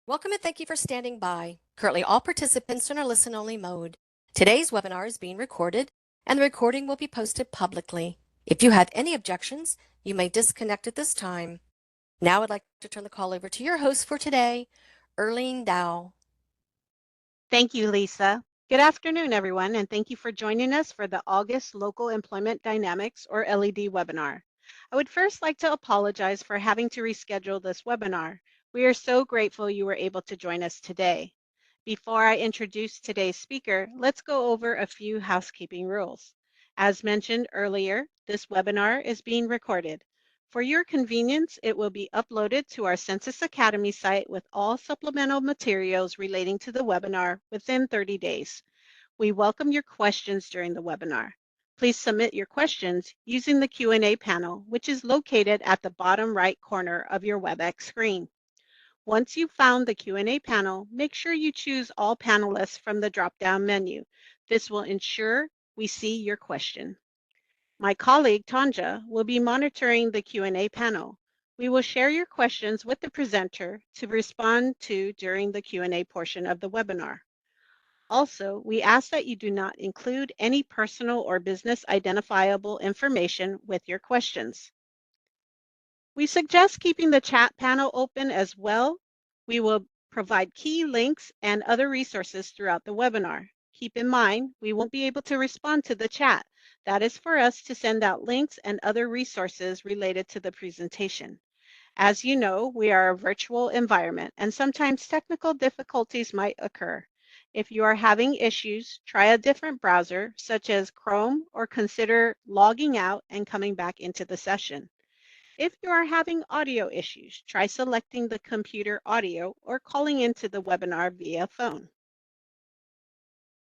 Welcome and thank you for standing by. Currently, all participants are in a listen-only mode. Today's webinar is being recorded, and the recording will be posted publicly. If you have any objections, you may disconnect at this time. Now I'd like to turn the call over to your host for today, Erlene Dow. Thank you, Lisa. Good afternoon, everyone, and thank you for joining us for the August Local Employment Dynamics, or LED, webinar. I would first like to apologize for having to reschedule this webinar. We are so grateful you were able to join us today. Before I introduce today's speaker, let's go over a few housekeeping rules. As mentioned earlier, this webinar is being recorded. For your convenience, it will be uploaded to our Census Academy site with all supplemental materials relating to the webinar within 30 days. We welcome your questions during the webinar. Please submit your questions using the Q&A panel, which is located at the bottom right corner of your WebEx screen. Once you've found the Q&A panel, make sure you choose all panelists from the drop-down menu. This will ensure we see your question. My colleague, Tanja, will be monitoring the Q&A panel. We will share your questions with the presenter to respond to during the Q&A portion of the webinar. Also, we ask that you do not include any personal or business identifiable information with your questions. We suggest keeping the chat panel open as well. We will provide key links and other resources throughout the webinar. Keep in mind, we won't be able to respond to the chat. That is for us to send out links and other resources related to the presentation. As you know, we are a virtual environment and sometimes technical difficulties might occur. If you are having issues, try a different browser such as Chrome or consider logging out and coming back into the session. If you are having audio issues, try selecting the computer audio or calling into the webinar via phone.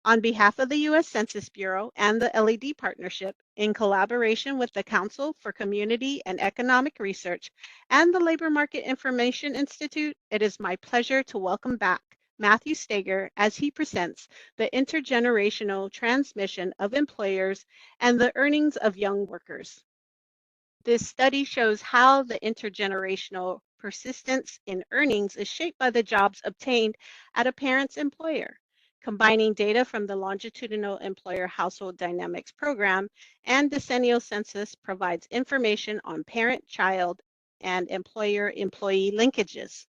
On behalf of the U.S. Census Bureau and the LED Partnership, in collaboration with the Council for Community and Economic Research and the Labor Market Information Institute, it is my pleasure to welcome back Matthew Staiger as he presents the Intergenerational Transmission of Employers and the Earnings of Young Workers. This study shows how the intergenerational persistence in earnings is shaped by the jobs obtained at a parent's employer. Combining data from the Longitudinal Employer-Household Dynamics program and Decennial Census provides information on parent-child and employer-employee linkages.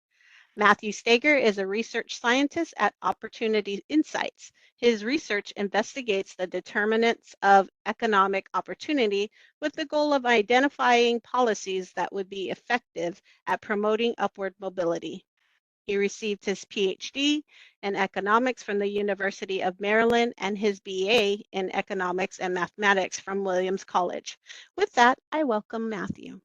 Matthew Staiger is a research scientist at Opportunity Insights. His research investigates the determinants of economic opportunity with the goal of identifying policies that would be effective at promoting upward mobility. He received his Ph.D. in economics from the University of Maryland and his BA in economics and mathematics from Williams College. With that, I welcome Matthew.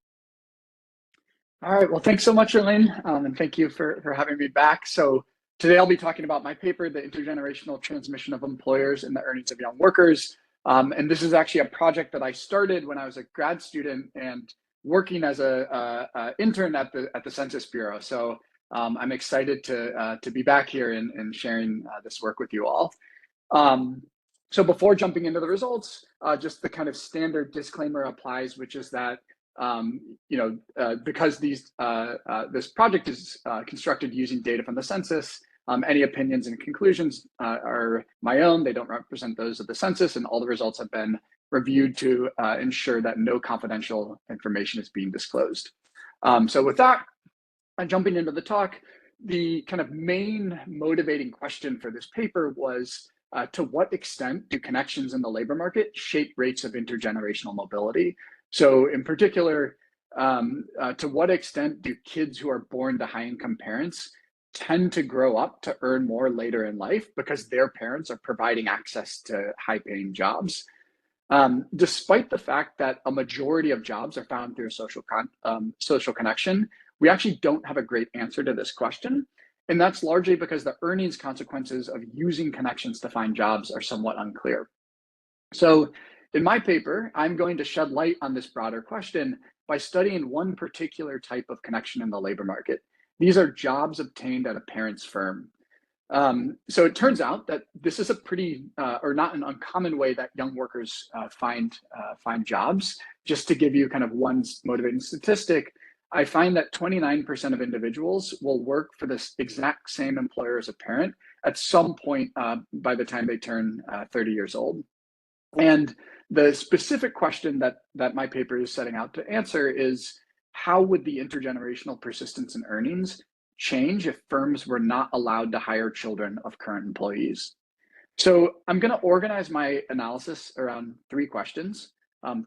All right, well, thanks so much, Erlene, and thank you for having me back. So today I'll be talking about my paper, The Intergenerational Transmission of Employers and the Earnings of Young Workers. And this is actually a project that I started when I was a grad student and working as an intern at the Census Bureau. So I'm excited to be back here and sharing this work with you all. So before jumping into the results, just the kind of standard disclaimer applies, which is that because this project is constructed using data from the census, any opinions and conclusions are my own. They don't represent those of the census, and all the results have been reviewed to ensure that no confidential information is being disclosed. So with that, jumping into the talk, the kind of main motivating question for this paper was to what extent do connections in the labor market shape rates of intergenerational mobility? So in particular, to what extent do kids who are born to high-income parents tend to grow up to earn more later in life because their parents are providing access to high-paying jobs? Despite the fact that a majority of jobs are found through social connection, we actually don't have a great answer to this question. And that's largely because the earnings consequences of using connections to find jobs are somewhat unclear. So in my paper, I'm going to shed light on this broader question by studying one particular type of connection in the labor market. These are jobs obtained at a parent's firm. So it turns out that this is a pretty, or not an uncommon way that young workers find jobs. Just to give you kind of one motivating statistic, I find that 29% of individuals will work for this exact same employer as a parent at some point by the time they turn 30 years old. And the specific question that my paper is setting out to answer is, how would the intergenerational persistence in earnings change if firms were not allowed to hire children of current employees? So I'm going to organize my analysis around three questions.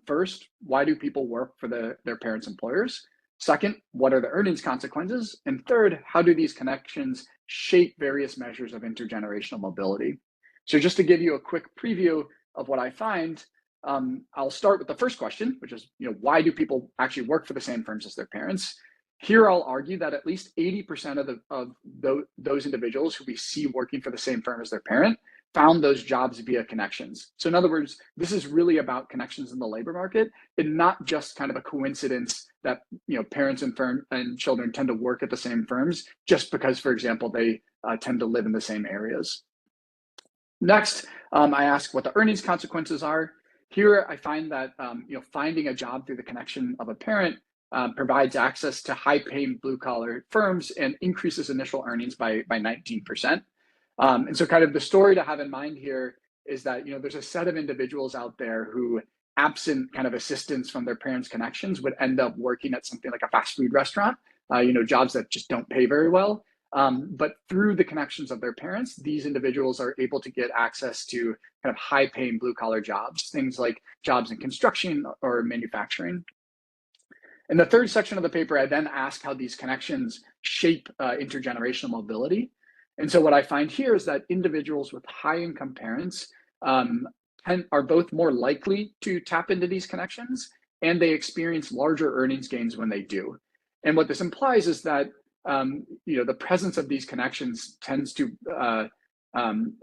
First, why do people work for their parents' employers? Second, what are the earnings consequences? And third, how do these connections shape various measures of intergenerational mobility? So just to give you a quick preview of what I find, I'll start with the first question, which is, why do people actually work for the same firms as their parents? Here, I'll argue that at least 80% of those individuals who we see working for the same firm as their parent found those jobs via connections. So in other words, this is really about connections in the labor market, and not just kind of a coincidence that parents and children tend to work at the same firms just because, for example, they tend to live in the same areas. Next, I ask what the earnings consequences are. Here, I find that finding a job through the connection of a parent provides access to high-paying blue-collar firms and increases initial earnings by 19%. And so kind of the story to have in mind here is that, there's a set of individuals out there who, absent kind of assistance from their parents' connections, would end up working at something like a fast food restaurant, jobs that just don't pay very well. But through the connections of their parents, these individuals are able to get access to kind of high-paying blue-collar jobs, things like jobs in construction or manufacturing. In the third section of the paper, I then ask how these connections shape intergenerational mobility. And so what I find here is that individuals with high-income parents are both more likely to tap into these connections, and they experience larger earnings gains when they do. And what this implies is that the presence of these connections tends to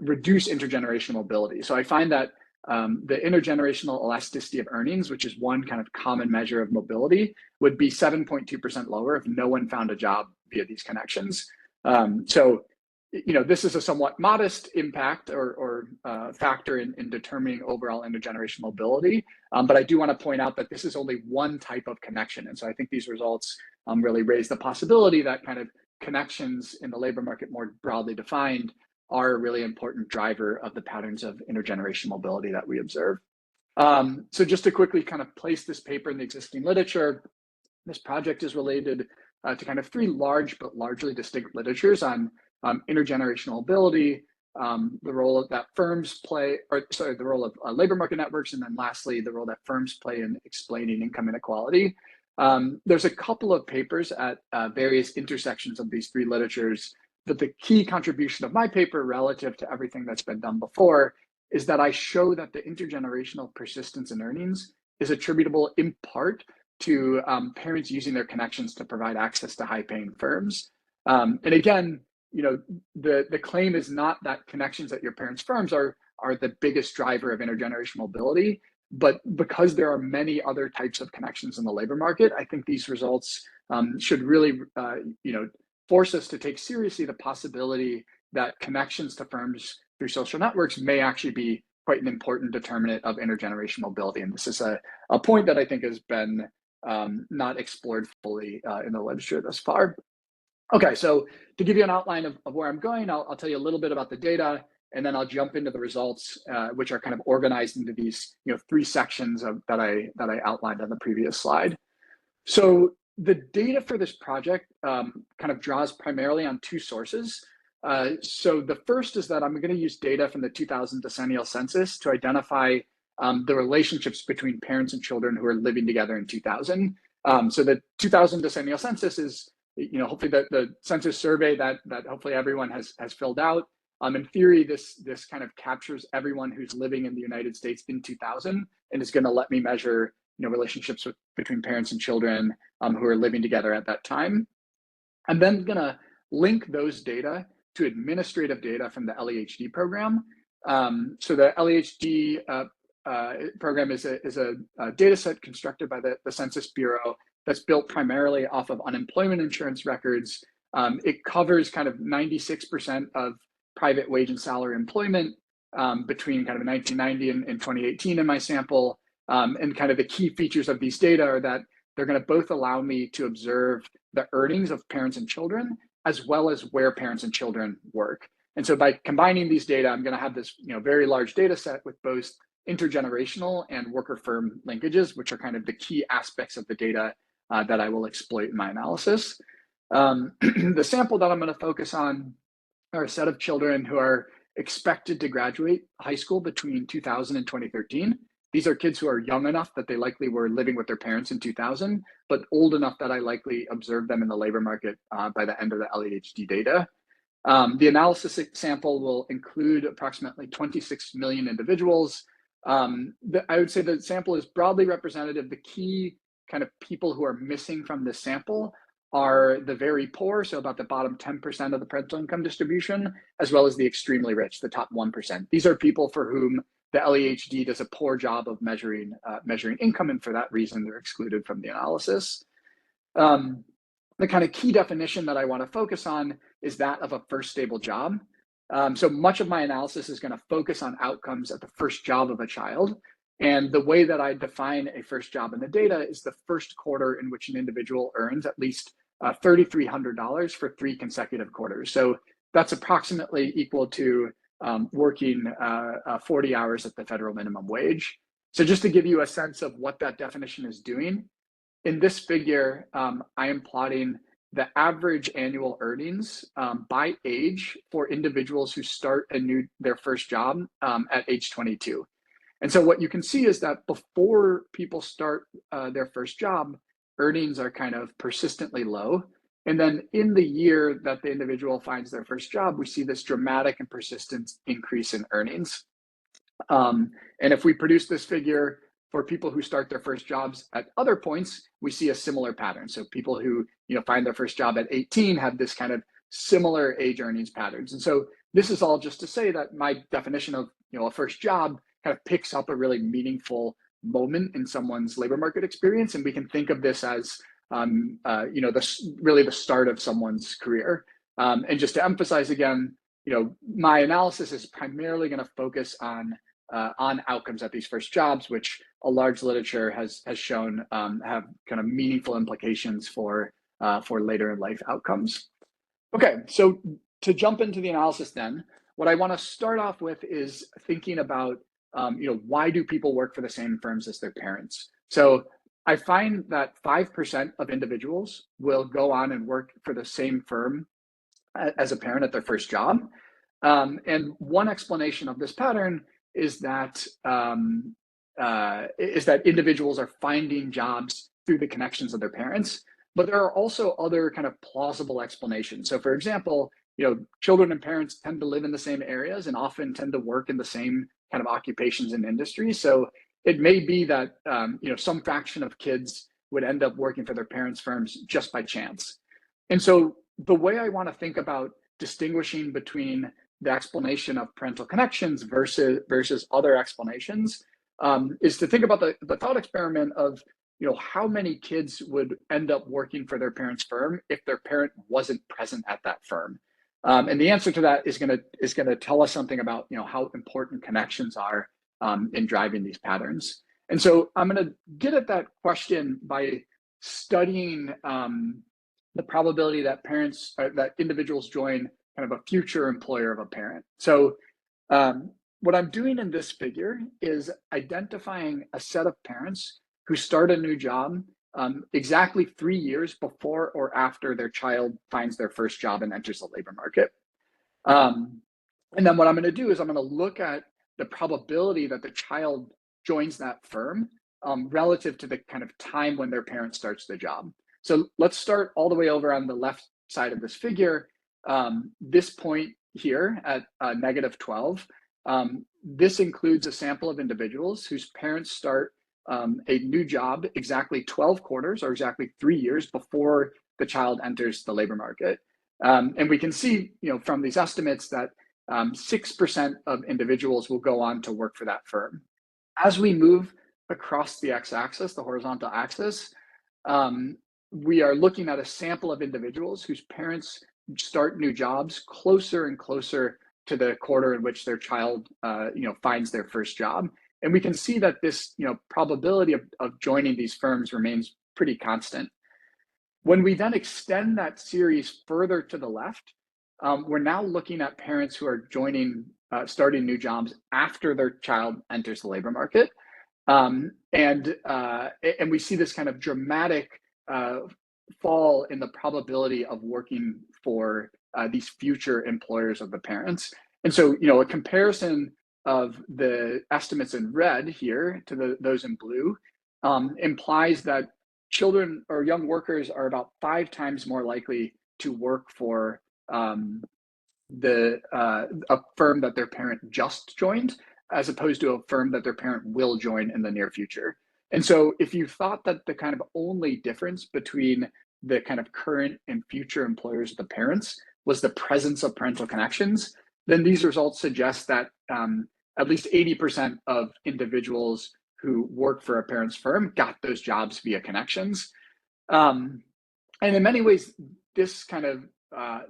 reduce intergenerational mobility. So I find that the intergenerational elasticity of earnings, which is one kind of common measure of mobility, would be 7.2% lower if no one found a job via these connections. This is a somewhat modest impact or factor in determining overall intergenerational mobility. But I do want to point out that this is only one type of connection. And so I think these results really raise the possibility that kind of connections in the labor market, more broadly defined, are a really important driver of the patterns of intergenerational mobility that we observe. So just to quickly kind of place this paper in the existing literature, this project is related to kind of three large but largely distinct literatures on intergenerational mobility, the role that firms play, the role of labor market networks, and then lastly, the role that firms play in explaining income inequality. There's a couple of papers at various intersections of these three literatures, but the key contribution of my paper relative to everything that's been done before is that I show that the intergenerational persistence in earnings is attributable in part to parents using their connections to provide access to high-paying firms. And again, the claim is not that connections at your parents' firms are the biggest driver of intergenerational mobility, but because there are many other types of connections in the labor market, I think these results should really, force us to take seriously the possibility that connections to firms through social networks may actually be quite an important determinant of intergenerational mobility. And this is a point that I think has been not explored fully in the literature thus far. Okay, so to give you an outline of where I'm going, I'll tell you a little bit about the data, and then I'll jump into the results, which are kind of organized into these three sections that I outlined on the previous slide. So the data for this project kind of draws primarily on two sources. So the first is that I'm going to use data from the 2000 Decennial Census to identify the relationships between parents and children who are living together in 2000. So the 2000 Decennial Census is hopefully the census survey that hopefully everyone has filled out. In theory, this kind of captures everyone who's living in the United States in 2000 and is going to let me measure relationships between parents and children who are living together at that time. I'm then going to link those data to administrative data from the LEHD program. So the LEHD program is a data set constructed by the Census Bureau that's built primarily off of unemployment insurance records. It covers kind of 96% of private wage and salary employment between kind of 1990 and 2018 in my sample. And kind of the key features of these data are that they're going to both allow me to observe the earnings of parents and children, as well as where parents and children work. And so by combining these data, I'm going to have this very large data set with both intergenerational and worker firm linkages, which are kind of the key aspects of the data that I will exploit in my analysis. The sample that I'm going to focus on are a set of children who are expected to graduate high school between 2000 and 2013. These are kids who are young enough that they likely were living with their parents in 2000, but old enough that I likely observed them in the labor market by the end of the LEHD data. The analysis sample will include approximately 26 million individuals. I would say the sample is broadly representative. The key kind of people who are missing from this sample are the very poor, so about the bottom 10% of the parental income distribution, as well as the extremely rich, the top 1%. These are people for whom the LEHD does a poor job of measuring income, and for that reason, they're excluded from the analysis. The kind of key definition that I want to focus on is that of a first stable job. So much of my analysis is going to focus on outcomes at the first job of a child. And the way that I define a first job in the data is the first quarter in which an individual earns at least $3,300 for 3 consecutive quarters. So that's approximately equal to working 40 hours at the federal minimum wage. So just to give you a sense of what that definition is doing, in this figure, I am plotting the average annual earnings by age for individuals who start their first job at age 22. And so what you can see is that before people start their first job, earnings are kind of persistently low. And then in the year that the individual finds their first job, we see this dramatic and persistent increase in earnings. And if we produce this figure for people who start their first jobs at other points, we see a similar pattern. So people who find their first job at 18 have this kind of similar age earnings patterns. And so this is all just to say that my definition of a first job kind of picks up a really meaningful moment in someone's labor market experience, and we can think of this as really the start of someone's career. And just to emphasize again, my analysis is primarily going to focus on outcomes at these first jobs, which a large literature has shown have kind of meaningful implications for later in life outcomes. Okay, so to jump into the analysis then, what I want to start off with is thinking about why do people work for the same firms as their parents? So I find that 5% of individuals will go on and work for the same firm as a parent at their first job. And one explanation of this pattern is that individuals are finding jobs through the connections of their parents, but there are also other kind of plausible explanations. So for example, children and parents tend to live in the same areas and often tend to work in the same kind of occupations and industries. So it may be that some fraction of kids would end up working for their parents' firms just by chance. And so the way I want to think about distinguishing between the explanation of parental connections versus other explanations is to think about the thought experiment of how many kids would end up working for their parents' firm if their parent wasn't present at that firm. And the answer to that is going to tell us something about how important connections are in driving these patterns. And so I'm going to get at that question by studying the probability that that individuals join kind of a future employer of a parent. So what I'm doing in this figure is identifying a set of parents who start a new job exactly 3 years before or after their child finds their first job and enters the labor market. And then what I'm going to do is I'm going to look at the probability that the child joins that firm relative to the kind of time when their parent starts the job. So let's start all the way over on the left side of this figure. This point here at -12, this includes a sample of individuals whose parents start a new job exactly 12 quarters or exactly 3 years before the child enters the labor market. And we can see, from these estimates that 6% of individuals will go on to work for that firm. As we move across the x-axis, the horizontal axis, we are looking at a sample of individuals whose parents start new jobs closer and closer to the quarter in which their child finds their first job. And we can see that this probability of joining these firms remains pretty constant. When we then extend that series further to the left, we're now looking at parents who are starting new jobs after their child enters the labor market. And we see this kind of dramatic fall in the probability of working for these future employers of the parents. And so, a comparison of the estimates in red here to those in blue implies that children or young workers are about 5 times more likely to work for a firm that their parent just joined, as opposed to a firm that their parent will join in the near future. And so if you thought that the kind of only difference between the kind of current and future employers of the parents was the presence of parental connections, then these results suggest that at least 80% of individuals who work for a parent's firm got those jobs via connections. And in many ways, this kind of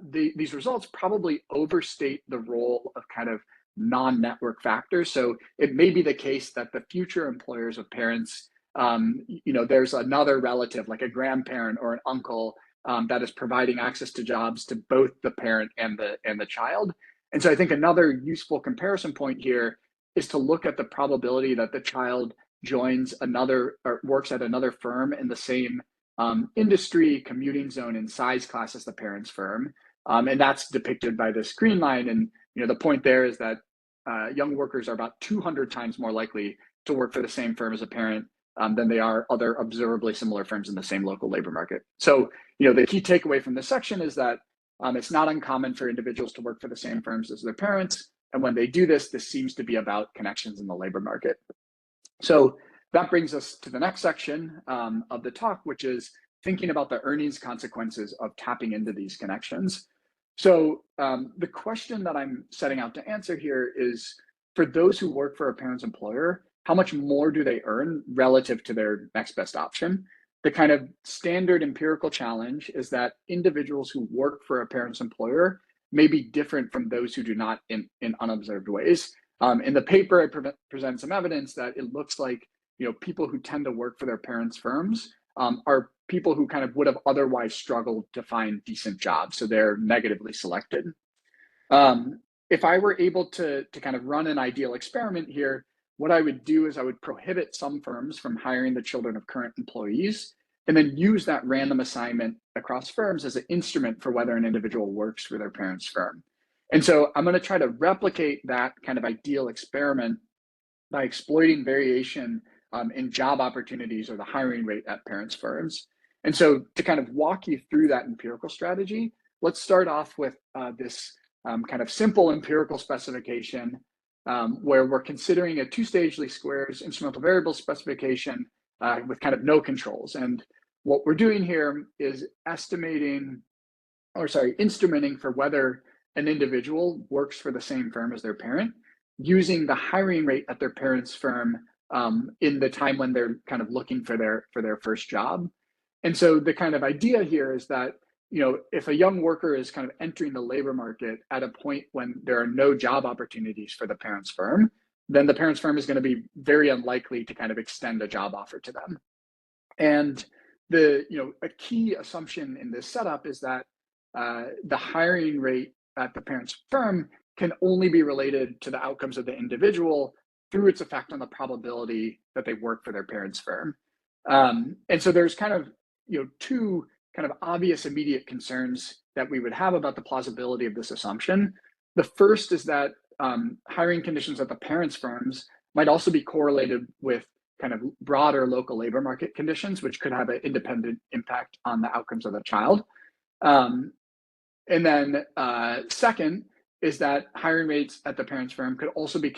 these results probably overstate the role of kind of non-network factors. So it may be the case that the future employers of parents, there's another relative, like a grandparent or an uncle, that is providing access to jobs to both the parent and the child. And so I think another useful comparison point here is to look at the probability that the child joins another or works at another firm in the same industry, commuting zone, and size class as the parent's firm. And that's depicted by this green line. And the point there is that young workers are about 200 times more likely to work for the same firm as a parent than they are other observably similar firms in the same local labor market. So, the key takeaway from this section is that it's not uncommon for individuals to work for the same firms as their parents. And when they do this, this seems to be about connections in the labor market. So that brings us to the next section of the talk, which is thinking about the earnings consequences of tapping into these connections. So the question that I'm setting out to answer here is, for those who work for a parent's employer, how much more do they earn relative to their next best option? The kind of standard empirical challenge is that individuals who work for a parent's employer may be different from those who do not in unobserved ways. In the paper, I present some evidence that it looks like people who tend to work for their parents' firms are people who kind of would have otherwise struggled to find decent jobs, so they're negatively selected. If I were able to kind of run an ideal experiment here, what I would do is I would prohibit some firms from hiring the children of current employees, and then use that random assignment across firms as an instrument for whether an individual works for their parent's firm. And so I'm going to try to replicate that kind of ideal experiment by exploiting variation in job opportunities or the hiring rate at parents' firms. And so to kind of walk you through that empirical strategy, let's start off with this kind of simple empirical specification where we're considering a two-stage least squares instrumental variable specification with kind of no controls. And what we're doing here is instrumenting for whether an individual works for the same firm as their parent, using the hiring rate at their parent's firm in the time when they're kind of looking for their first job. And so the kind of idea here is that if a young worker is kind of entering the labor market at a point when there are no job opportunities for the parent's firm, then the parent's firm is going to be very unlikely to kind of extend a job offer to them. And a key assumption in this setup is that the hiring rate at the parent's firm can only be related to the outcomes of the individual through its effect on the probability that they work for their parent's firm. And so there's kind of two kind of obvious immediate concerns that we would have about the plausibility of this assumption. The first is that hiring conditions at the parents' firms might also be correlated with kind of broader local labor market conditions, which could have an independent impact on the outcomes of the child. And then second is that hiring rates at the parents' firm could also be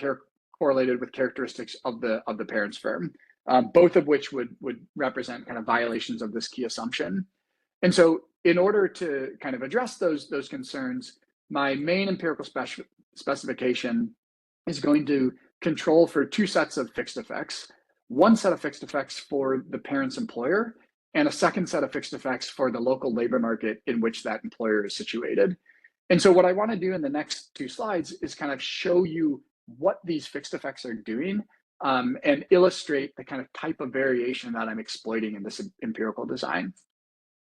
correlated with characteristics of the parents' firm, both of which would represent kind of violations of this key assumption. And so in order to kind of address those concerns, my main empirical specification is going to control for two sets of fixed effects, one set of fixed effects for the parent's employer, and a second set of fixed effects for the local labor market in which that employer is situated. And so what I want to do in the next two slides is kind of show you what these fixed effects are doing and illustrate the kind of type of variation that I'm exploiting in this empirical design.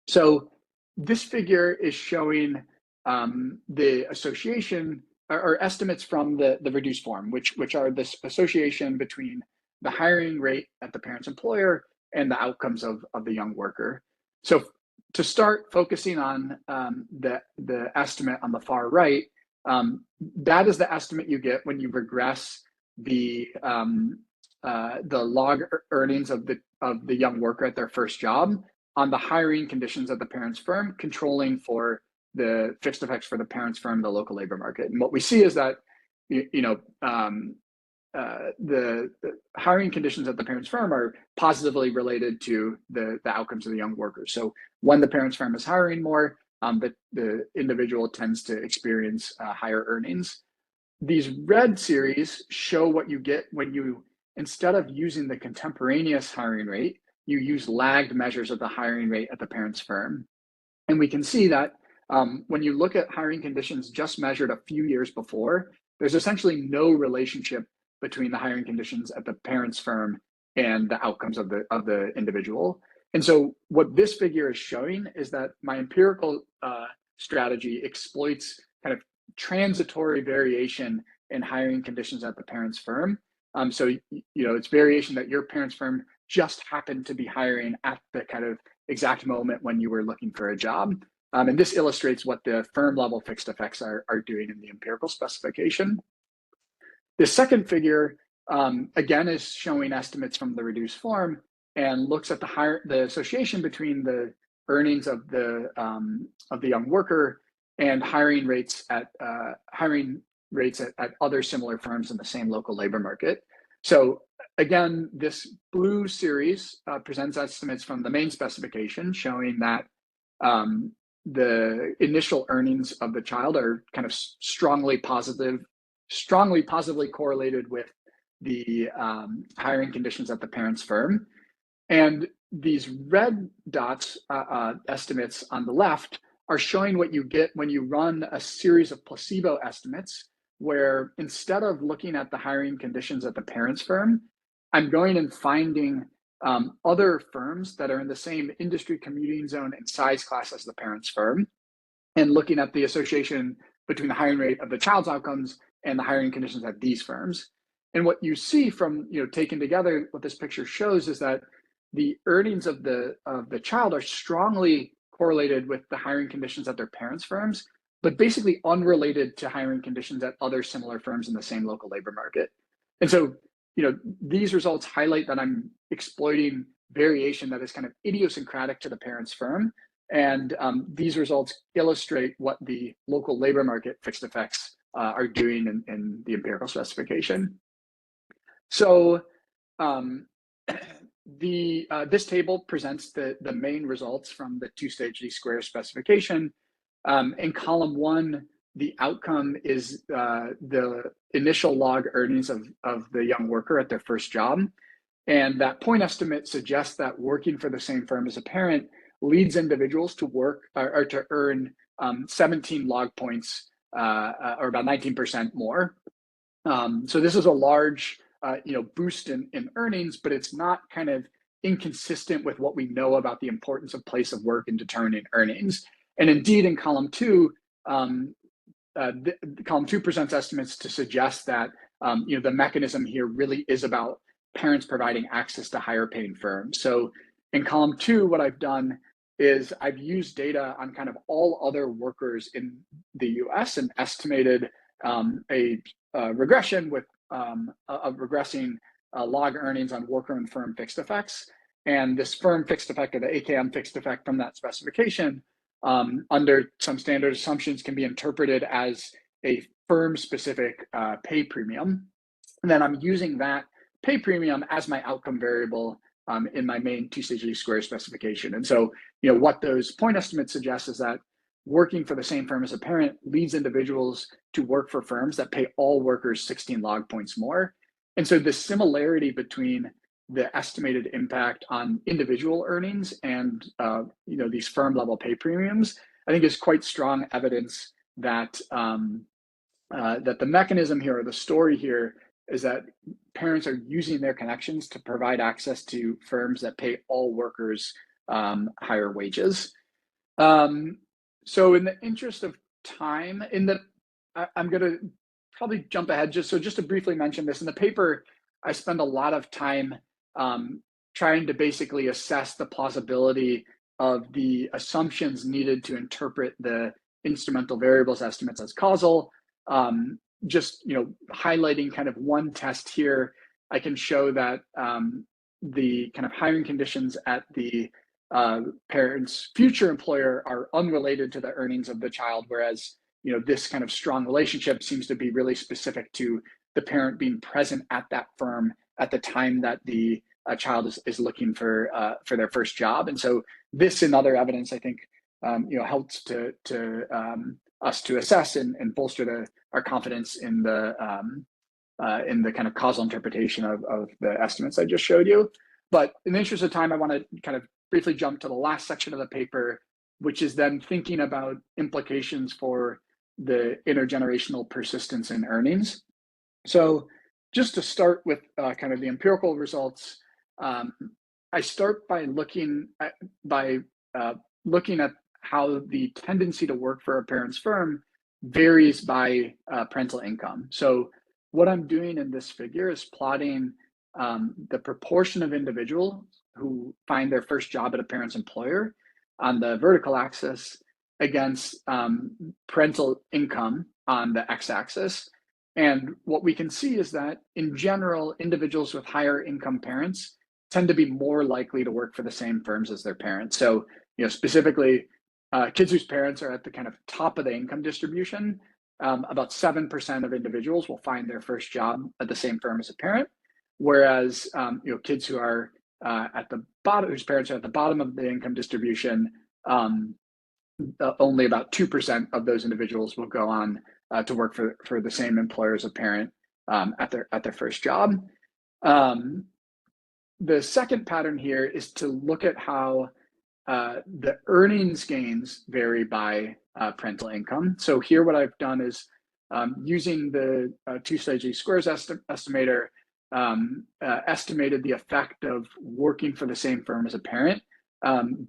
So this figure is showing the association or estimates from the reduced form, which are this association between the hiring rate at the parent's employer and the outcomes of the young worker. So to start focusing on the estimate on the far right, that is the estimate you get when you regress the log earnings of the young worker at their first job on the hiring conditions at the parent's firm, controlling for the fixed effects for the parent's firm, the local labor market. And what we see is that the hiring conditions at the parent's firm are positively related to the outcomes of the young workers. So when the parent's firm is hiring more, the individual tends to experience higher earnings. These red series show what you get when you, instead of using the contemporaneous hiring rate, you use lagged measures of the hiring rate at the parent's firm. And we can see that when you look at hiring conditions just measured a few years before, there's essentially no relationship between the hiring conditions at the parent's firm and the outcomes of the individual. And so what this figure is showing is that my empirical strategy exploits kind of transitory variation in hiring conditions at the parent's firm. So it's variation that your parent's firm just happened to be hiring at the kind of exact moment when you were looking for a job. And this illustrates what the firm level fixed effects are doing in the empirical specification. The second figure, again, is showing estimates from the reduced form and looks at the association between the earnings of the young worker and hiring rates at other similar firms in the same local labor market. So again, this blue series presents estimates from the main specification showing that the initial earnings of the child are kind of strongly positively correlated with the hiring conditions at the parent's firm. And these red dots estimates on the left are showing what you get when you run a series of placebo estimates, where instead of looking at the hiring conditions at the parent's firm, I'm going and finding other firms that are in the same industry commuting zone and size class as the parent's firm, and looking at the association between the hiring rate of the child's outcomes and the hiring conditions at these firms. And what you see from taken together, what this picture shows is that the earnings of the child are strongly correlated with the hiring conditions at their parents' firms, but basically unrelated to hiring conditions at other similar firms in the same local labor market. And so, these results highlight that I'm exploiting variation that is kind of idiosyncratic to the parent's firm. And these results illustrate what the local labor market fixed effects are doing in the empirical specification. So this table presents the main results from the two-stage least square specification. In column 1, the outcome is the initial log earnings of the young worker at their first job. And that point estimate suggests that working for the same firm as a parent leads individuals to work or to earn 17 log points, or about 19% more. So this is a large boost in earnings, but it's not kind of inconsistent with what we know about the importance of place of work in determining earnings. And indeed, in column 2, column 2 presents estimates to suggest that the mechanism here really is about parents providing access to higher paying firms. So in column 2, what I've done is I've used data on kind of all other workers in the US and estimated a regression with of regressing log earnings on worker and firm fixed effects. And this firm fixed effect, or the AKM fixed effect from that specification, under some standard assumptions, can be interpreted as a firm specific pay premium. And then I'm using that pay premium as my outcome variable in my main two-stage least square specification. And so, what those point estimates suggest is that working for the same firm as a parent leads individuals to work for firms that pay all workers 16 log points more. And so the similarity between the estimated impact on individual earnings and these firm level pay premiums, I think is quite strong evidence that that the mechanism here, or the story here, is that parents are using their connections to provide access to firms that pay all workers higher wages. So in the interest of time, I'm going to probably jump ahead just to briefly mention this. In the paper, I spend a lot of time trying to basically assess the plausibility of the assumptions needed to interpret the instrumental variables estimates as causal. Just highlighting kind of one test here, I can show that the kind of hiring conditions at the parent's future employer are unrelated to the earnings of the child, whereas this kind of strong relationship seems to be really specific to the parent being present at that firm at the time that the child is looking for their first job. And so this and other evidence, I think, helps to us to assess and bolster our confidence in the kind of causal interpretation of the estimates I just showed you. But in the interest of time, I want to kind of briefly jump to the last section of the paper, which is then thinking about implications for the intergenerational persistence in earnings. So just to start with kind of the empirical results, I start by looking at how the tendency to work for a parent's firm varies by parental income. So what I'm doing in this figure is plotting the proportion of individuals who find their first job at a parent's employer on the vertical axis against parental income on the x-axis. And what we can see is that in general, individuals with higher income parents tend to be more likely to work for the same firms as their parents. So, specifically, kids whose parents are at the kind of top of the income distribution, about 7% of individuals will find their first job at the same firm as a parent, whereas kids who are at the bottom, whose parents are at the bottom of the income distribution, only about 2% of those individuals will go on to work for the same employer as a parent at their first job. The second pattern here is to look at how the earnings gains vary by parental income. So here what I've done is using the two-stage least-squares estimator, estimated the effect of working for the same firm as a parent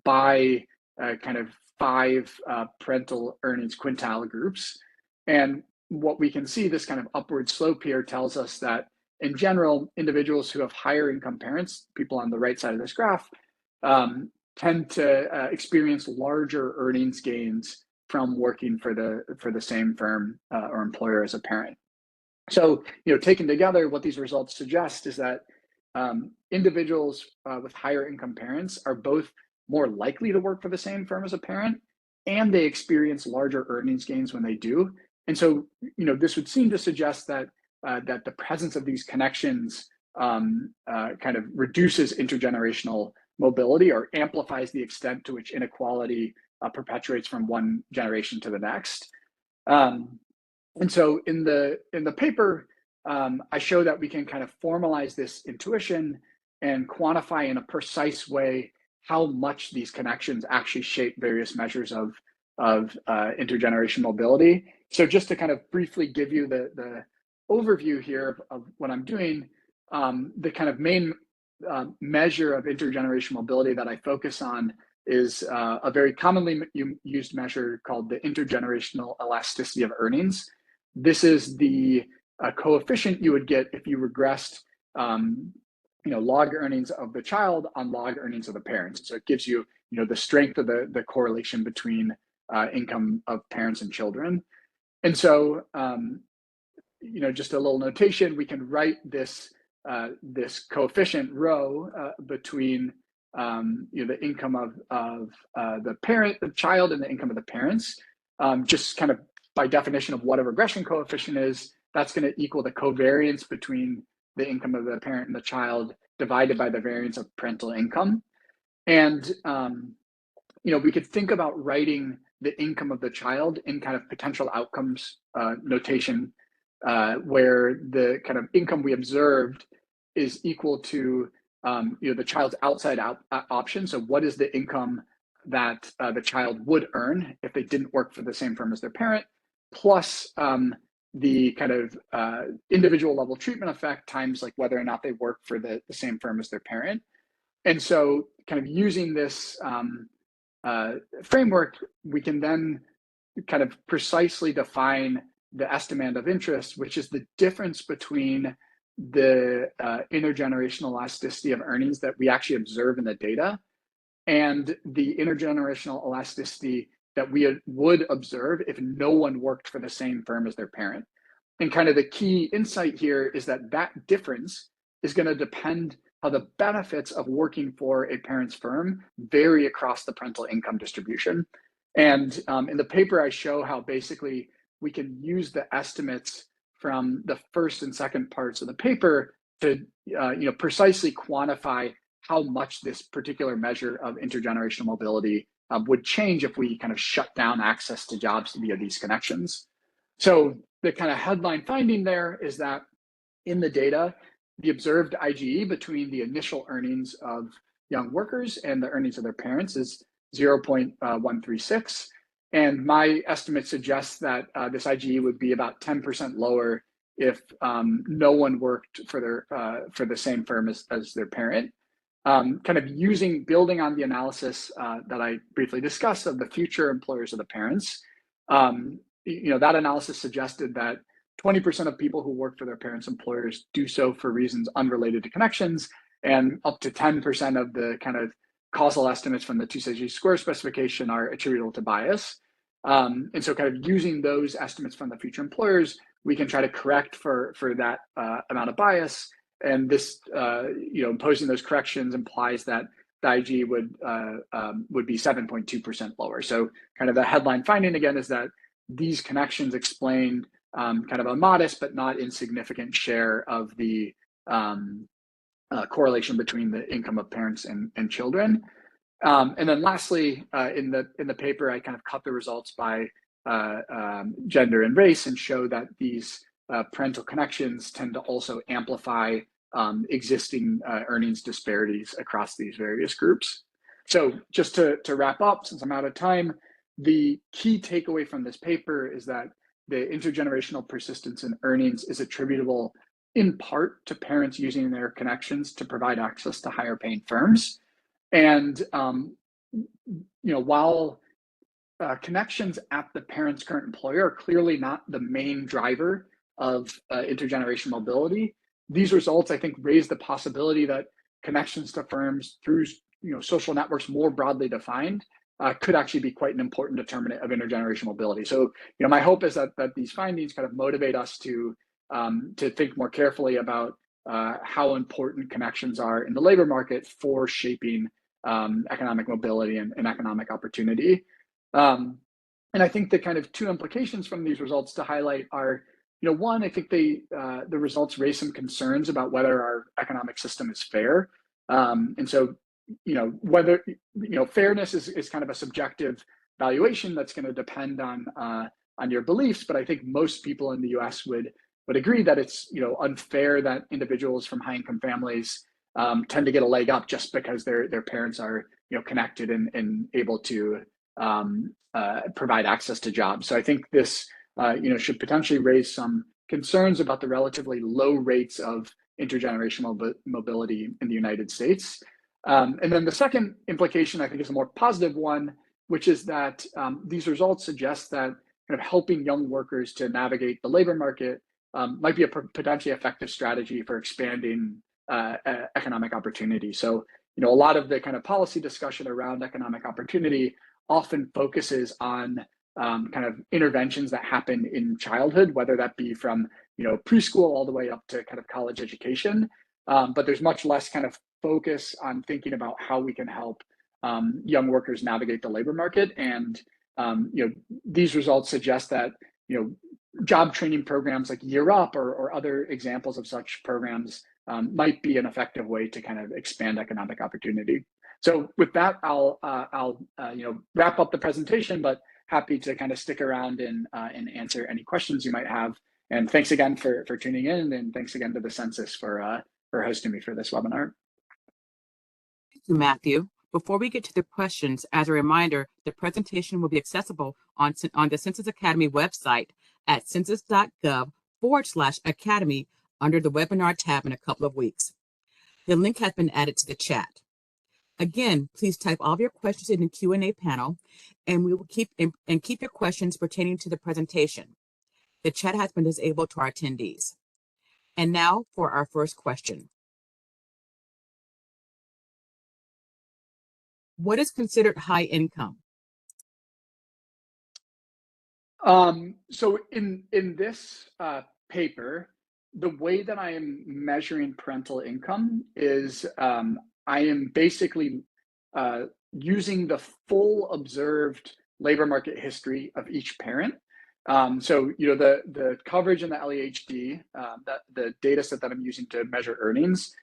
by kind of 5 parental earnings quintile groups. And what we can see, this kind of upward slope here tells us that in general, individuals who have higher income parents, people on the right side of this graph, tend to experience larger earnings gains from working for the same firm or employer as a parent. So, taken together, what these results suggest is that individuals with higher income parents are both more likely to work for the same firm as a parent, and they experience larger earnings gains when they do. And so, this would seem to suggest that that the presence of these connections kind of reduces intergenerational mobility or amplifies the extent to which inequality perpetuates from one generation to the next. And so in the paper, I show that we can kind of formalize this intuition and quantify in a precise way how much these connections actually shape various measures of intergenerational mobility. So just to kind of briefly give you the overview here of what I'm doing, the kind of main measure of intergenerational mobility that I focus on is a very commonly used measure called the intergenerational elasticity of earnings. This is the coefficient you would get if you regressed log earnings of the child on log earnings of the parents. So it gives you the strength of the correlation between income of parents and children. And so just a little notation, we can write this this coefficient rho between the income of the child and the income of the parents, just kind of by definition of what a regression coefficient is. That's going to equal the covariance between the income of the parent and the child divided by the variance of parental income. And we could think about writing the income of the child in kind of potential outcomes notation, where the kind of income we observed is equal to the child's outside option. So what is the income that the child would earn if they didn't work for the same firm as their parent, plus the kind of individual level treatment effect times like whether or not they work for the same firm as their parent. And so kind of using this framework, we can then kind of precisely define the estimate of interest, which is the difference between the intergenerational elasticity of earnings that we actually observe in the data and the intergenerational elasticity that we would observe if no one worked for the same firm as their parent. And kind of the key insight here is that that difference is going to depend how the benefits of working for a parent's firm vary across the parental income distribution. And in the paper, I show how basically we can use the estimates from the first and second parts of the paper to precisely quantify how much this particular measure of intergenerational mobility would change if we kind of shut down access to jobs via these connections. So the kind of headline finding there is that in the data, the observed IGE between the initial earnings of young workers and the earnings of their parents is 0.136. And my estimate suggests that this IGE would be about 10% lower if no one worked for the same firm as their parent. Kind of building on the analysis that I briefly discussed of the future employers of the parents, that analysis suggested that 20% of people who work for their parents' employers do so for reasons unrelated to connections, and up to 10% of the kind of causal estimates from the two-stage score specification are attributable to bias. And so kind of using those estimates from the future employers, we can try to correct for that amount of bias. And this, imposing those corrections implies that the IG would be 7.2% lower. So kind of the headline finding again is that these connections explain kind of a modest but not insignificant share of the correlation between the income of parents and children. And then lastly, in the paper, I kind of cut the results by gender and race and show that these parental connections tend to also amplify existing earnings disparities across these various groups. So just to wrap up, since I'm out of time, the key takeaway from this paper is that the intergenerational persistence in earnings is attributable in part to parents using their connections to provide access to higher paying firms. And while connections at the parent's current employer are clearly not the main driver of intergenerational mobility, these results, I think, raise the possibility that connections to firms through social networks more broadly defined could actually be quite an important determinant of intergenerational mobility. So, my hope is that these findings kind of motivate us to think more carefully about how important connections are in the labor market for shaping economic mobility and economic opportunity. And I think the kind of two implications from these results to highlight are, one, I think the results raise some concerns about whether our economic system is fair. And so, whether, fairness is kind of a subjective valuation that's going to depend on your beliefs. But I think most people in the US would agree that it's, unfair that individuals from high income families tend to get a leg up just because their parents are, connected and able to provide access to jobs. So I think this, should potentially raise some concerns about the relatively low rates of intergenerational mobility in the United States. And then the second implication, I think, is a more positive one, which is that these results suggest that kind of helping young workers to navigate the labor market might be a potentially effective strategy for expanding economic opportunity. So, a lot of the kind of policy discussion around economic opportunity often focuses on kind of interventions that happen in childhood, whether that be from, preschool all the way up to kind of college education. But there's much less kind of focus on thinking about how we can help young workers navigate the labor market. And, these results suggest that, job training programs like Year Up or other examples of such programs might be an effective way to kind of expand economic opportunity. So with that, I'll wrap up the presentation, but happy to kind of stick around and answer any questions you might have. And thanks again for tuning in, and thanks again to the Census for hosting me for this webinar. Thank you, Matthew. Before we get to the questions, as a reminder, the presentation will be accessible on the Census Academy website at census.gov/academy under the webinar tab in a couple of weeks. The link has been added to the chat. Again, please type all of your questions in the Q&A panel, and we will keep your questions pertaining to the presentation. The chat has been disabled to our attendees. And now for our first question. What is considered high income? So in this paper, the way that I am measuring parental income is I am basically using the full observed labor market history of each parent. So the coverage in the LEHD, the data set that I'm using to measure earnings,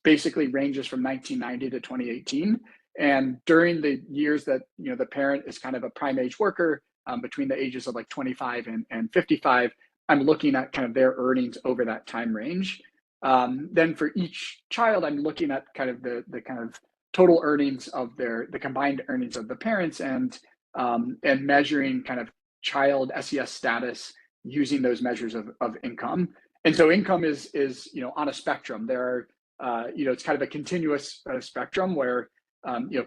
basically ranges from 1990 to 2018. And during the years that the parent is kind of a prime age worker, between the ages of like 25 and 55, I'm looking at kind of their earnings over that time range. Then for each child, I'm looking at kind of the kind of total earnings of the combined earnings of the parents, and measuring kind of child SES status using those measures of income. And so income is on a spectrum. There are it's kind of a continuous spectrum where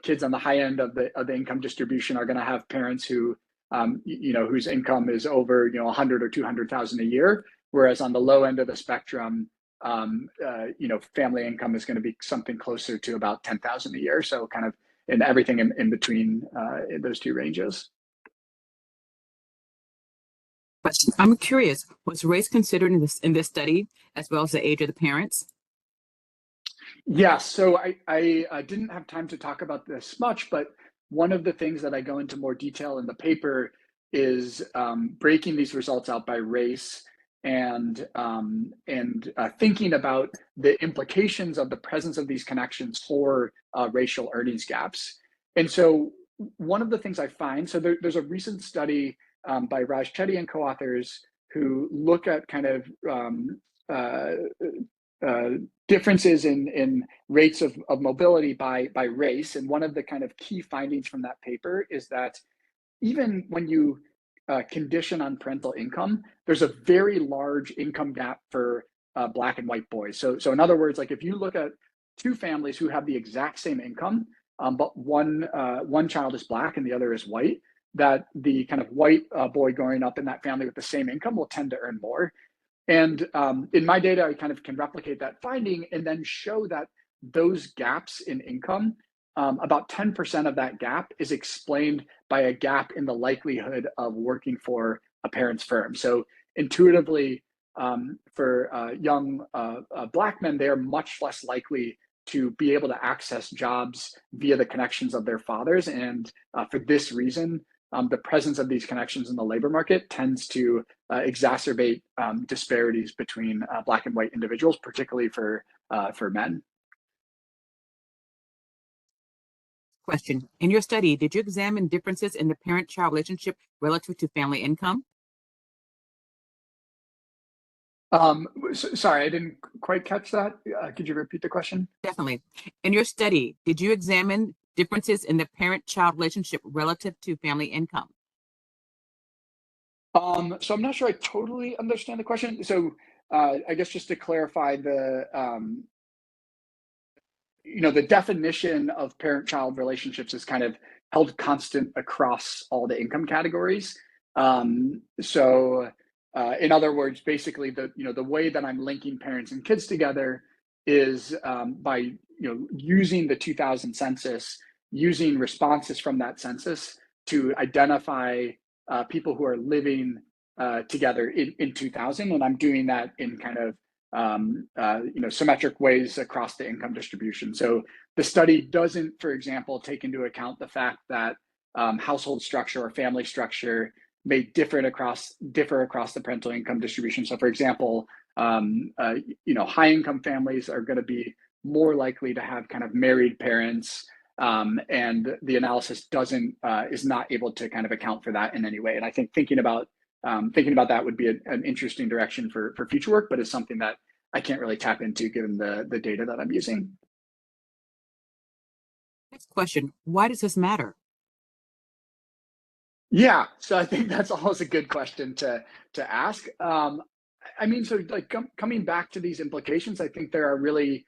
kids on the high end of the income distribution are going to have parents who whose income is over 100 or 200,000 a year, whereas on the low end of the spectrum, family income is going to be something closer to about 10,000 a year. So kind of in everything in between in those two ranges. But I'm curious, was race considered in this study as well as the age of the parents? Yes. So I didn't have time to talk about this much, but one of the things that I go into more detail in the paper is breaking these results out by race and thinking about the implications of the presence of these connections for racial earnings gaps. And so one of the things I find, so there's a recent study by Raj Chetty and co-authors who look at kind of differences in rates of mobility by race. And one of the kind of key findings from that paper is that even when you condition on parental income, there's a very large income gap for Black and white boys. So in other words, like if you look at two families who have the exact same income, but one child is Black and the other is white, that the kind of white boy growing up in that family with the same income will tend to earn more. And in my data, I kind of can replicate that finding and then show that those gaps in income, about 10% of that gap is explained by a gap in the likelihood of working for a parent's firm. So intuitively, for young Black men, they are much less likely to be able to access jobs via the connections of their fathers. And for this reason, the presence of these connections in the labor market tends to exacerbate disparities between Black and white individuals, particularly for men. Question. In your study, did you examine differences in the parent-child relationship relative to family income? Sorry, I didn't quite catch that. Could you repeat the question? Definitely. In your study, did you examine differences in the parent-child relationship relative to family income? So I'm not sure I totally understand the question. So I guess just to clarify, the definition of parent-child relationships is kind of held constant across all the income categories. So in other words, basically the way that I'm linking parents and kids together is by using the 2000 census, using responses from that census to identify people who are living together in 2000, and I'm doing that in kind of symmetric ways across the income distribution. So the study doesn't, for example, take into account the fact that household structure or family structure may differ across the parental income distribution. So, for example, high income families are going to be more likely to have kind of married parents, and the analysis is not able to kind of account for that in any way. And I think thinking about that would be an interesting direction for future work, but it's something that I can't really tap into given the data that I'm using. Next question, why does this matter? Yeah, so I think that's always a good question to ask. I mean, so like coming back to these implications, I think there are really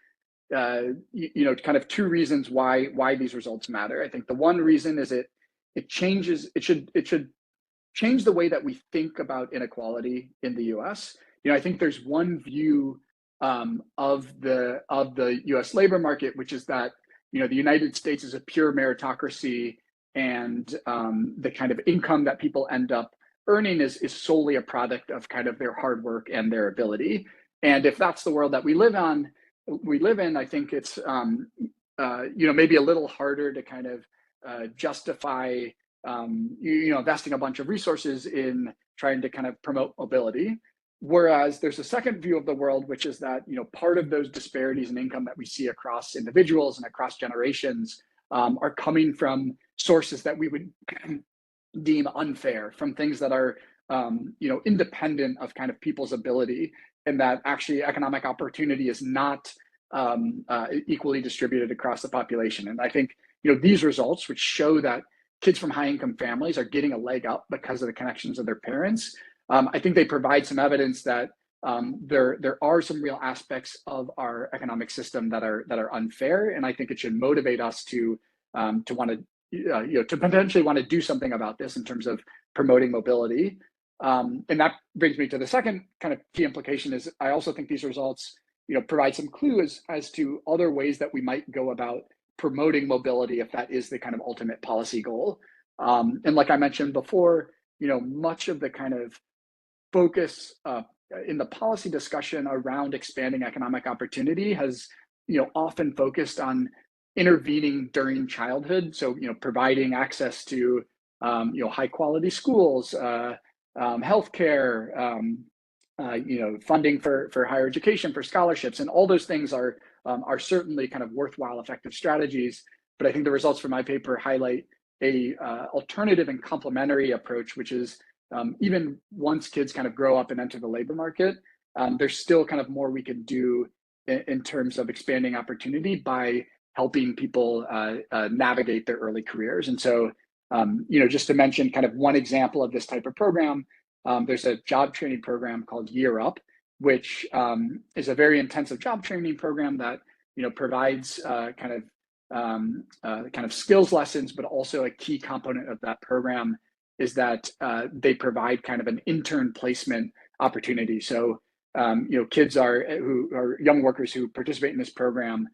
kind of two reasons why these results matter. I think the one reason is it should change the way that we think about inequality in the U.S. I think there's one view of the U.S. labor market, which is that the United States is a pure meritocracy, and the kind of income that people end up earning is solely a product of kind of their hard work and their ability. And if that's the world that we live in, I think it's maybe a little harder to kind of justify investing a bunch of resources in trying to kind of promote mobility. Whereas there's a second view of the world, which is that part of those disparities in income that we see across individuals and across generations are coming from sources that we would deem unfair, from things that are independent of kind of people's ability, and that actually economic opportunity is not equally distributed across the population. And I think these results, which show that kids from high income families are getting a leg up because of the connections of their parents, I think they provide some evidence that there are some real aspects of our economic system that are unfair, and I think it should motivate us to want to potentially want to do something about this in terms of promoting mobility. And that brings me to the second kind of key implication is I also think these results provide some clues as to other ways that we might go about promoting mobility if that is the kind of ultimate policy goal. And like I mentioned before, much of the kind of focus in the policy discussion around expanding economic opportunity has often focused on intervening during childhood. So providing access to high quality schools, healthcare, funding for higher education, for scholarships, and all those things are certainly kind of worthwhile, effective strategies. But I think the results from my paper highlight a alternative and complementary approach, which is even once kids kind of grow up and enter the labor market, there's still kind of more we can do in terms of expanding opportunity by helping people navigate their early careers. And so, just to mention kind of one example of this type of program, there's a job training program called Year Up, which is a very intensive job training program that provides kind of skills lessons, but also a key component of that program is that they provide kind of an intern placement opportunity. So kids who are young workers who participate in this program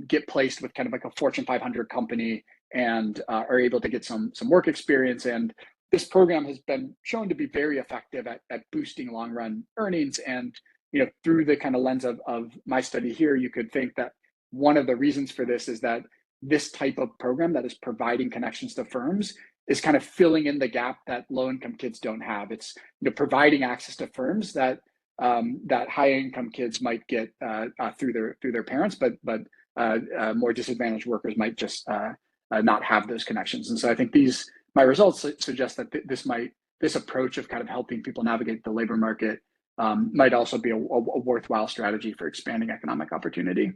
get placed with kind of like a Fortune 500 company and are able to get some work experience. And this program has been shown to be very effective at boosting long run earnings. And through the kind of lens of my study here, you could think that one of the reasons for this is that this type of program that is providing connections to firms is kind of filling in the gap that low income kids don't have. It's providing access to firms that high income kids might get through their parents, but more disadvantaged workers might just not have those connections. And so I think my results suggest that this approach of kind of helping people navigate the labor market might also be a worthwhile strategy for expanding economic opportunity.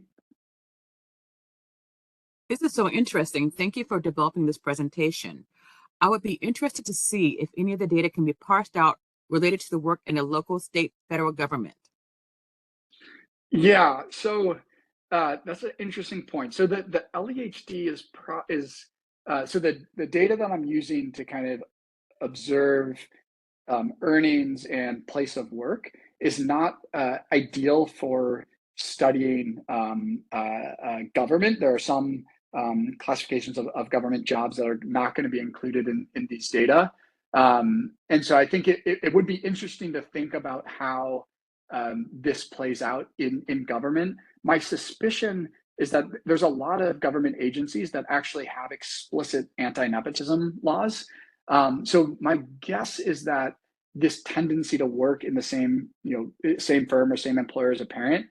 This is so interesting. Thank you for developing this presentation. I would be interested to see if any of the data can be parsed out related to the work in the local, state, federal government. Yeah, so that's an interesting point. So the LEHD so the data that I'm using to kind of observe earnings and place of work is not ideal for studying government. There are some classifications of government jobs that are not going to be included in these data. And so I think it would be interesting to think about how this plays out in government. My suspicion is that there's a lot of government agencies that actually have explicit anti-nepotism laws. So my guess is that this tendency to work in the same firm or same employer as a parent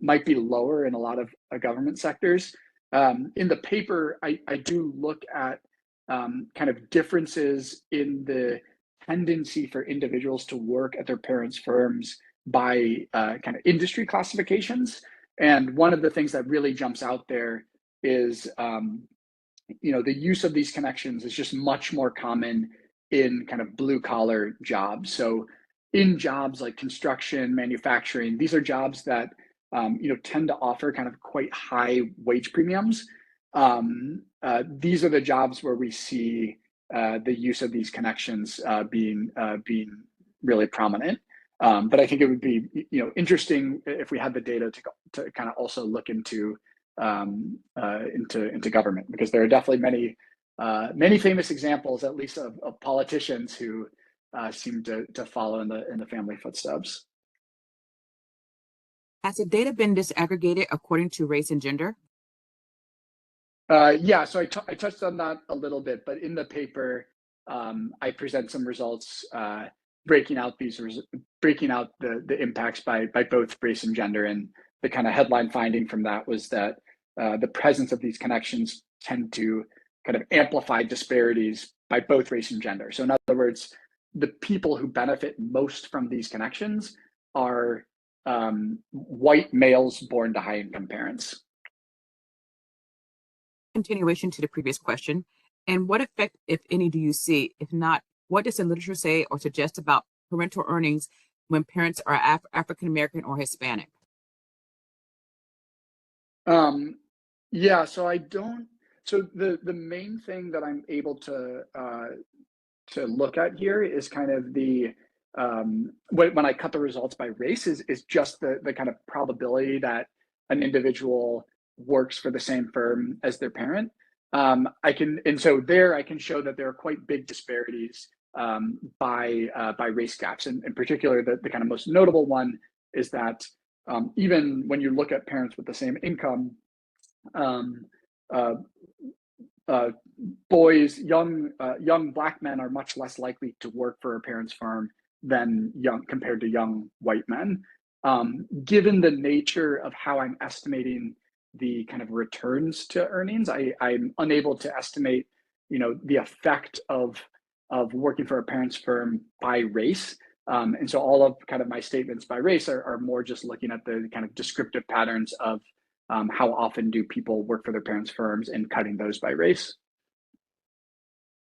might be lower in a lot of government sectors. In the paper, I do look at kind of differences in the tendency for individuals to work at their parents' firms by kind of industry classifications. And one of the things that really jumps out there is the use of these connections is just much more common in kind of blue collar jobs. So in jobs like construction, manufacturing, these are jobs that tend to offer kind of quite high wage premiums. These are the jobs where we see the use of these connections being really prominent. But I think it would be interesting if we had the data to kind of also look into government, because there are definitely many famous examples, at least of politicians who seem to follow in the family footsteps. Has the data been disaggregated according to race and gender? Yeah, so I touched on that a little bit, but in the paper, I present some results breaking out the impacts by both race and gender. And the kind of headline finding from that was that the presence of these connections tend to kind of amplify disparities by both race and gender. So in other words, the people who benefit most from these connections are white males born to high-income parents. Continuation to the previous question, and what effect, if any, do you see? If not, what does the literature say or suggest about parental earnings when parents are African American or Hispanic? Yeah, so I don't. So the main thing that I'm able to look at here is kind of the when I cut the results by race is just the kind of probability that an individual works for the same firm as their parent. I can show that there are quite big disparities by race gaps. And in particular, the kind of most notable one is that even when you look at parents with the same income, young Black men are much less likely to work for a parent's firm than compared to young white men. Given the nature of how I'm estimating the kind of returns to earnings, I'm unable to estimate, the effect of working for a parent's firm by race. And so all of kind of my statements by race are more just looking at the kind of descriptive patterns of how often do people work for their parents' firms and cutting those by race.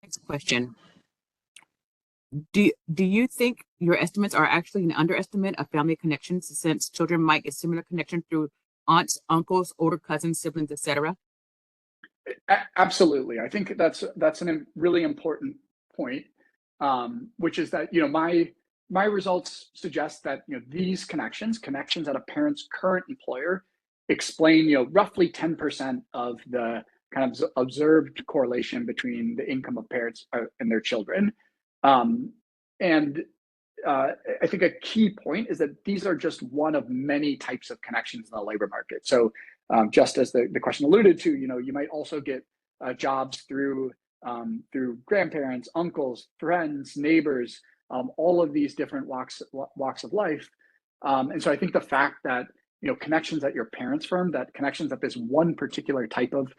Next question. Do you think your estimates are actually an underestimate of family connections, since children might get similar connection through aunts, uncles, older cousins, siblings, etc.? Absolutely. I think that's a really important point, which is that my results suggest that these connections at a parent's current employer explain roughly 10% of the kind of observed correlation between the income of parents and their children. And I think a key point is that these are just one of many types of connections in the labor market. So just as the question alluded to, you might also get jobs through grandparents, uncles, friends, neighbors, all of these different walks of life. And so I think the fact that connections at your parents' firm, that connections at this one particular type of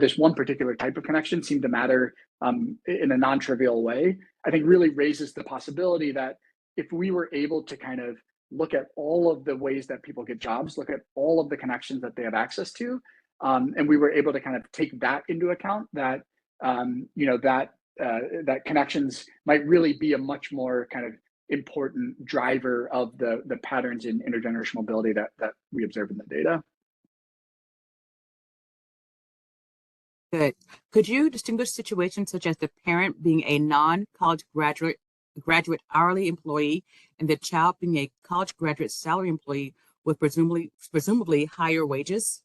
this one particular type of connection seem to matter in a non-trivial way, I think really raises the possibility that if we were able to kind of look at all of the ways that people get jobs, look at all of the connections that they have access to, and we were able to kind of take that into account, that that connections might really be a much more kind of important driver of the patterns in intergenerational mobility that we observe in the data. Good. Could you distinguish situations such as the parent being a non-college graduate hourly employee and the child being a college graduate salary employee with presumably higher wages?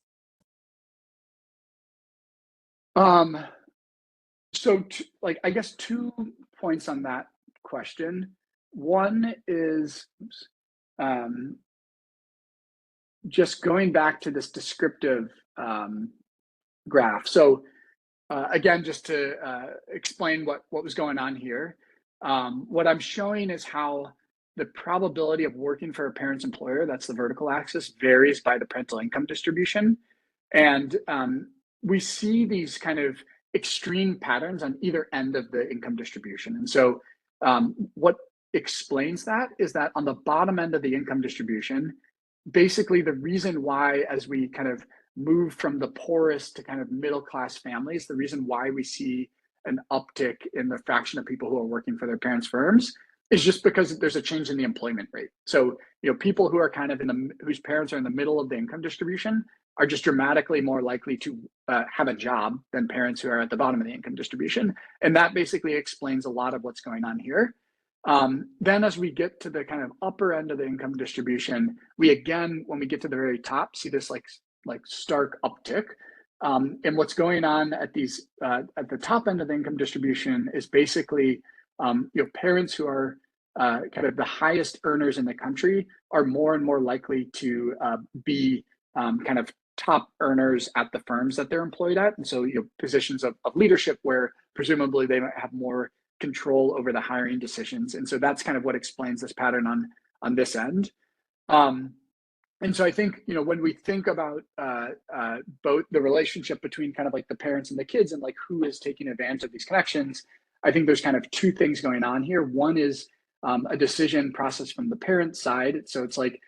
So I guess 2 points on that question. One is just going back to this descriptive graph. So again, just to explain what was going on here, what I'm showing is how the probability of working for a parent's employer, that's the vertical axis, varies by the parental income distribution. And we see these kind of extreme patterns on either end of the income distribution. And so what explains that is that on the bottom end of the income distribution, basically the reason why, as we kind of move from the poorest to kind of middle class families, the reason why we see an uptick in the fraction of people who are working for their parents' firms is just because there's a change in the employment rate. So, people who are kind of whose parents are in the middle of the income distribution are just dramatically more likely to have a job than parents who are at the bottom of the income distribution. And that basically explains a lot of what's going on here. Then as we get to the kind of upper end of the income distribution, we again, when we get to the very top, see this like stark uptick. And what's going on at the top end of the income distribution is basically, parents who are kind of the highest earners in the country are more and more likely to be kind of top earners at the firms that they're employed at. And so, positions of leadership where presumably they might have more control over the hiring decisions. And so that's kind of what explains this pattern on this end. And so I think, when we think about both the relationship between kind of like the parents and the kids and like who is taking advantage of these connections, I think there's kind of two things going on here. One is a decision process from the parent side. So it's like,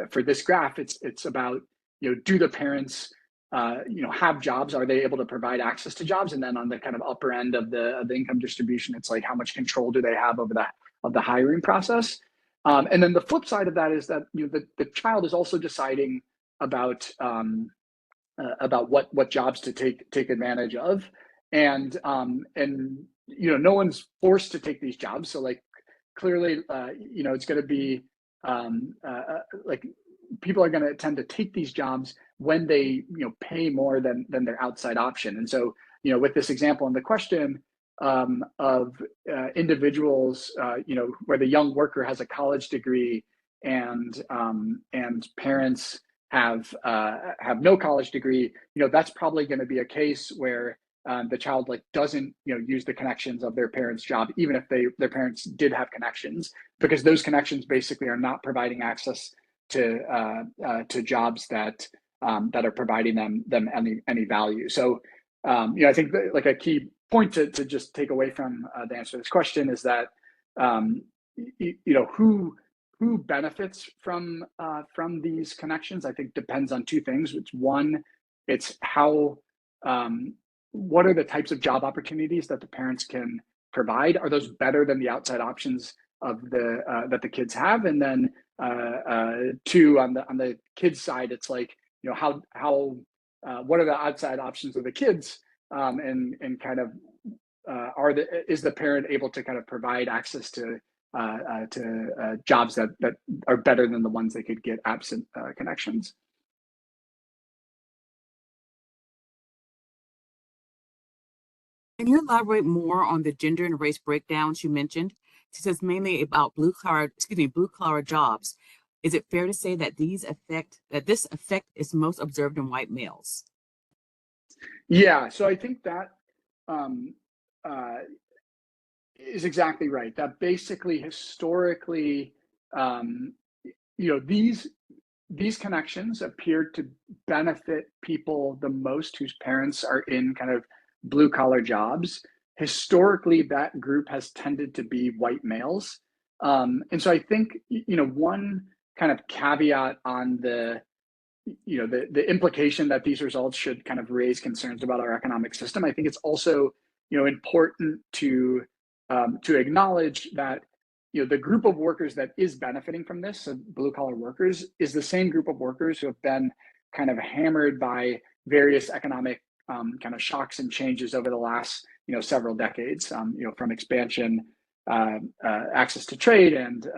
for this graph, it's about, do the parents, have jobs? Are they able to provide access to jobs? And then on the kind of upper end of the income distribution, it's like how much control do they have over the hiring process? And then the flip side of that is that the child is also deciding about what jobs to take advantage of, and no one's forced to take these jobs. So like clearly, it's going to be like people are going to tend to take these jobs when they pay more than their outside option. And so with this example in the question of individuals, where the young worker has a college degree and parents have no college degree, that's probably going to be a case where the child doesn't use the connections of their parents' job, even if their parents did have connections, because those connections basically are not providing access to jobs that are providing them any value. So I think that, a key point to just take away from the answer to this question is that who benefits from these connections, I think depends on two things. It's one, it's how what are the types of job opportunities that the parents can provide? Are those better than the outside options of that the kids have? And then two, on the kids side, it's like how what are the outside options of the kids, and kind of is the parent able to kind of provide access to jobs that are better than the ones they could get absent connections. Can you elaborate more on the gender and race breakdowns you mentioned? Since it's mainly about blue collar jobs, is it fair to say that this effect is most observed in white males? Yeah, so I think that is exactly right. That basically historically, these connections appear to benefit people the most whose parents are in kind of blue collar jobs. Historically, that group has tended to be white males. And so I think, one kind of caveat on the implication that these results should kind of raise concerns about our economic system. I think it's also, important to acknowledge that the group of workers that is benefiting from this, so blue collar workers, is the same group of workers who have been kind of hammered by various economic kind of shocks and changes over the last several decades, from expansion, access to trade, and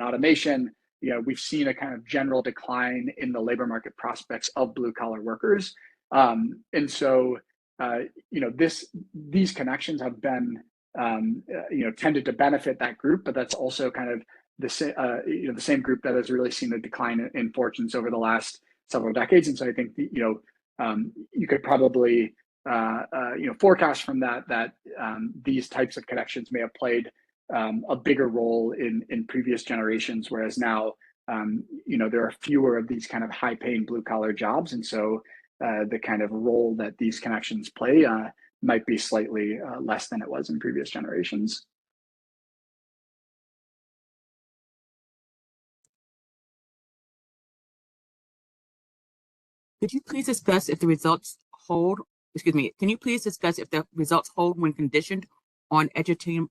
automation. We've seen a kind of general decline in the labor market prospects of blue collar workers, and so these connections have been tended to benefit that group, but that's also kind of the same group that has really seen a decline in fortunes over the last several decades. And so I think you could probably forecast from that these types of connections may have played a bigger role in previous generations, whereas now there are fewer of these kind of high-paying blue-collar jobs, and so the kind of role that these connections play might be slightly less than it was in previous generations. Could you please discuss if the results hold can you please discuss if the results hold when conditioned on educational,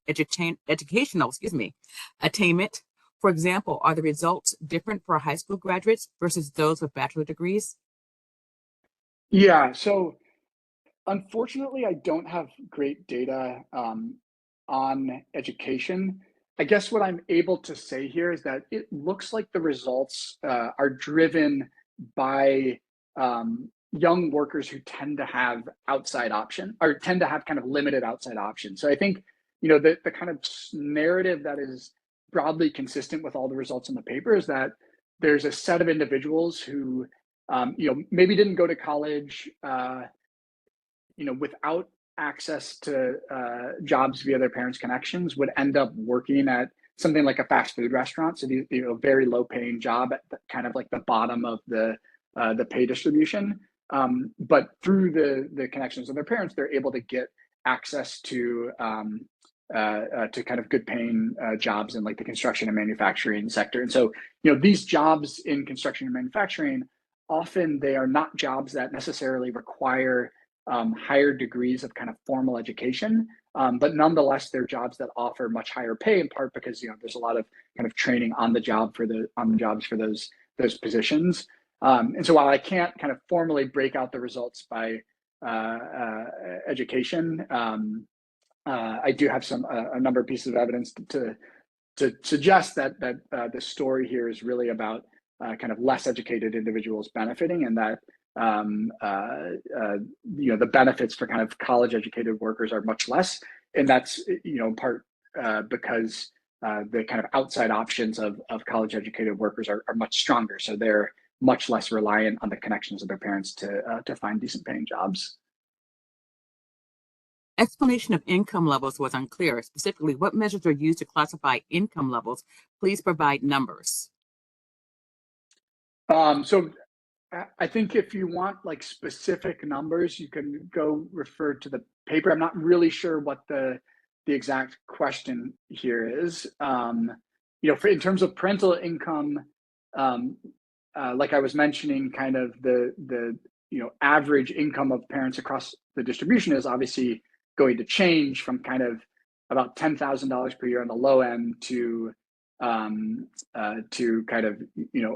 attainment? For example, are the results different for high school graduates versus those with bachelor degrees? Yeah, so unfortunately, I don't have great data on education. I guess what I'm able to say here is that it looks like the results are driven by young workers who tend to have outside option or tend to have kind of limited outside options. So I think, the kind of narrative that is broadly consistent with all the results in the paper is that there's a set of individuals who, maybe didn't go to college, without access to jobs via their parents' connections, would end up working at something like a fast food restaurant. So these, very low paying job at kind of like the bottom of the pay distribution. But through the connections of their parents, they're able to get access to kind of good paying jobs in like the construction and manufacturing sector. And so, these jobs in construction and manufacturing, often they are not jobs that necessarily require higher degrees of kind of formal education, but nonetheless, they're jobs that offer much higher pay, in part because there's a lot of kind of training on the jobs for those positions. And so while I can't kind of formally break out the results by education, I do have a number of pieces of evidence to suggest that the story here is really about kind of less educated individuals benefiting, and that the benefits for kind of college educated workers are much less. And that's, in part because the kind of outside options of college educated workers are much stronger. So they're much less reliant on the connections of their parents to find decent paying jobs. Explanation of income levels was unclear. Specifically, what measures are used to classify income levels? Please provide numbers. So I think if you want like specific numbers, you can go refer to the paper. I'm not really sure what the exact question here is. In terms of parental income, like I was mentioning, kind of the average income of parents across the distribution is obviously going to change from kind of about $10,000 per year on the low end to kind of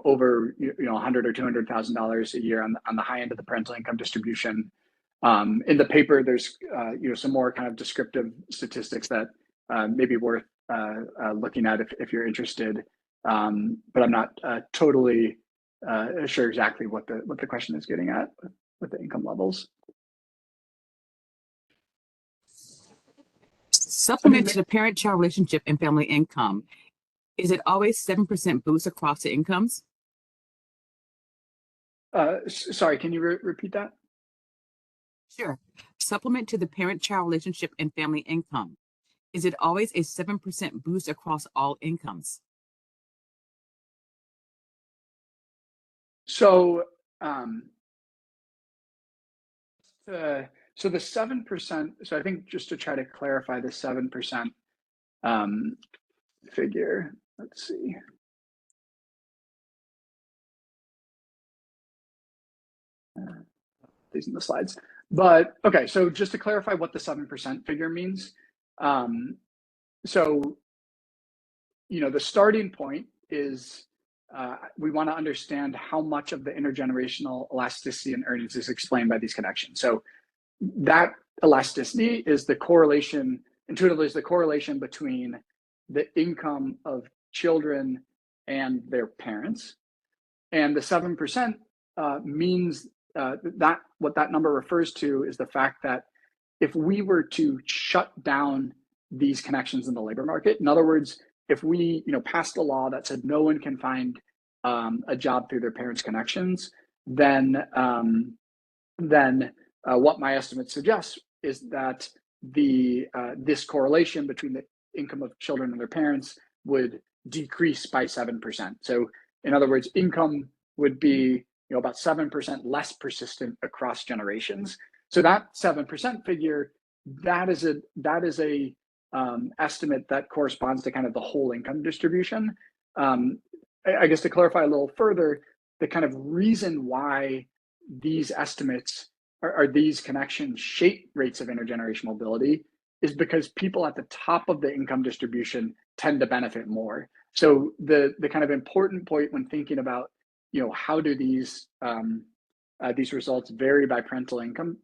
over $100,000 or $200,000 a year on the high end of the parental income distribution. In the paper, there's some more kind of descriptive statistics that may be worth looking at if you're interested. But I'm not totally sure exactly what the question is getting at with the income levels. Supplement to the parent-child relationship and family income. Is it always 7% boost across the incomes? Sorry, can you repeat that? Sure. Supplement to the parent-child relationship and family income. Is it always a 7% boost across all incomes? So, so the 7%. So I think just to try to clarify the 7% figure. Let's see. These in the slides. But okay, so just to clarify what the 7% figure means. So, the starting point is we want to understand how much of the intergenerational elasticity in earnings is explained by these connections. So that elasticity is the correlation, intuitively, is the correlation between the income of children and their parents. And the 7% means that what that number refers to is the fact that if we were to shut down these connections in the labor market, in other words, if we passed a law that said no one can find a job through their parents' connections, then what my estimate suggests is that this correlation between the income of children and their parents would decrease by 7%. So in other words, income would be about 7% less persistent across generations. So that 7% figure, that is a estimate that corresponds to kind of the whole income distribution. I guess to clarify a little further, the kind of reason why these estimates are these connections shape rates of intergenerational mobility is because people at the top of the income distribution tend to benefit more. So the kind of important point when thinking about, how do these results vary by parental income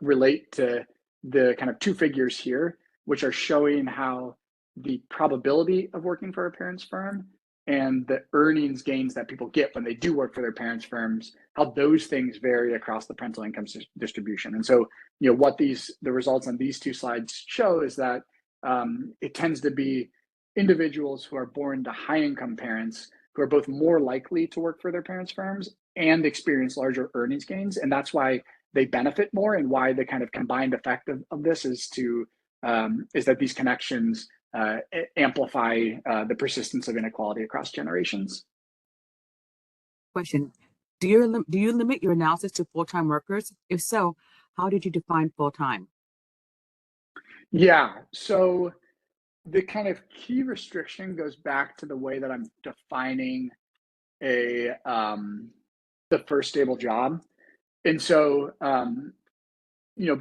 relate to the kind of two figures here, which are showing how the probability of working for a parent's firm and the earnings gains that people get when they do work for their parents' firms, how those things vary across the parental income distribution. And so, what the results on these two slides show is that it tends to be individuals who are born to high-income parents who are both more likely to work for their parents' firms and experience larger earnings gains. And that's why they benefit more, and why the kind of combined effect of this is that these connections amplify the persistence of inequality across generations. Question: Do you limit your analysis to full-time workers? If so, how did you define full-time? Yeah, so the kind of key restriction goes back to the way that I'm defining the first stable job. And so,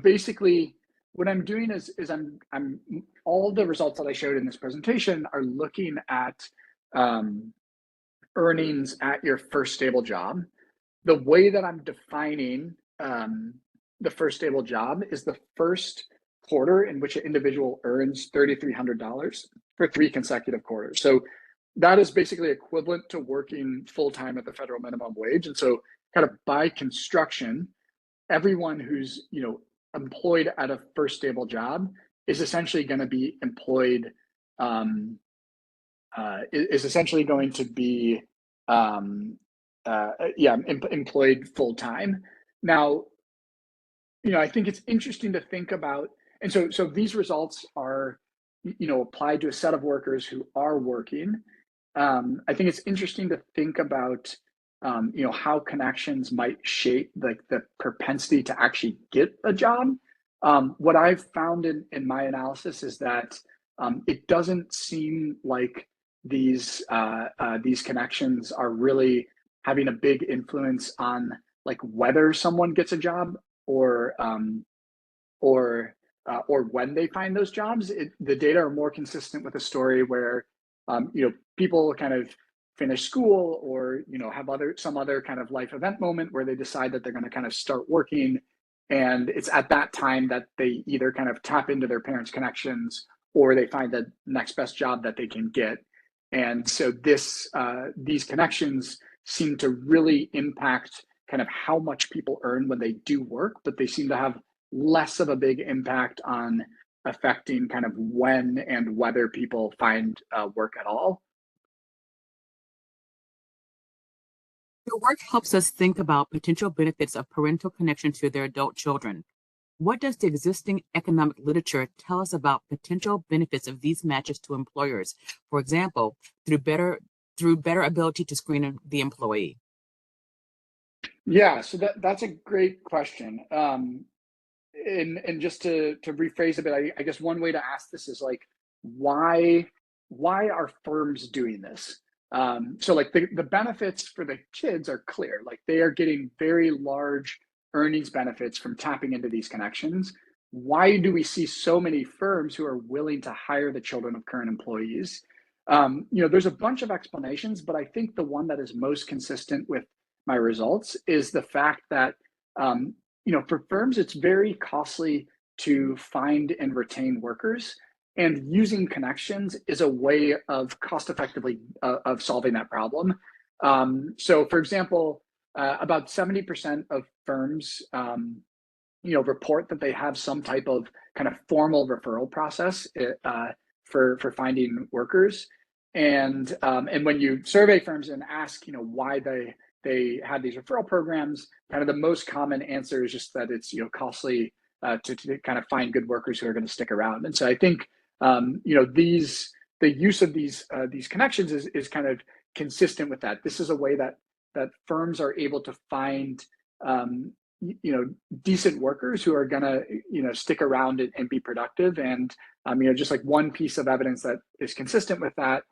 basically what I'm doing is I'm all the results that I showed in this presentation are looking at earnings at your first stable job. The way that I'm defining the first stable job is the first quarter in which an individual earns $3,300 for 3 consecutive quarters. So that is basically equivalent to working full-time at the federal minimum wage. And so kind of by construction, everyone who's employed at a first stable job is essentially going to be employed employed full-time. Now, I think it's interesting to think about, and so these results are applied to a set of workers who are working. I think it's interesting to think about how connections might shape the propensity to actually get a job. What I've found in my analysis is that it doesn't seem like these connections are really having a big influence on whether someone gets a job or when they find those jobs. The data are more consistent with a story where people kind of finish school or have some other kind of life event moment where they decide that they're going to kind of start working, and it's at that time that they either kind of tap into their parents' connections or they find the next best job that they can get. And so these connections seem to really impact kind of how much people earn when they do work, but they seem to have less of a big impact on affecting kind of when and whether people find work at all. Your work helps us think about potential benefits of parental connection to their adult children. What does the existing economic literature tell us about potential benefits of these matches to employers? For example, through better ability to screen the employee. Yeah, so that's a great question. And just to rephrase a bit, I guess one way to ask this is why are firms doing this? So the benefits for the kids are clear. They are getting very large earnings benefits from tapping into these connections. Why do we see so many firms who are willing to hire the children of current employees? There's a bunch of explanations, but I think the one that is most consistent with my results is the fact that for firms, it's very costly to find and retain workers, and using connections is a way of cost effectively of solving that problem. So for example, about 70% of firms report that they have some type of kind of formal referral process for finding workers. And when you survey firms and ask why they have these referral programs, kind of the most common answer is just that it's costly to kind of find good workers who are going to stick around. And so I think the use of these connections is kind of consistent with that. This is a way that firms are able to find decent workers who are going to stick around and be productive. And just one piece of evidence that is consistent with that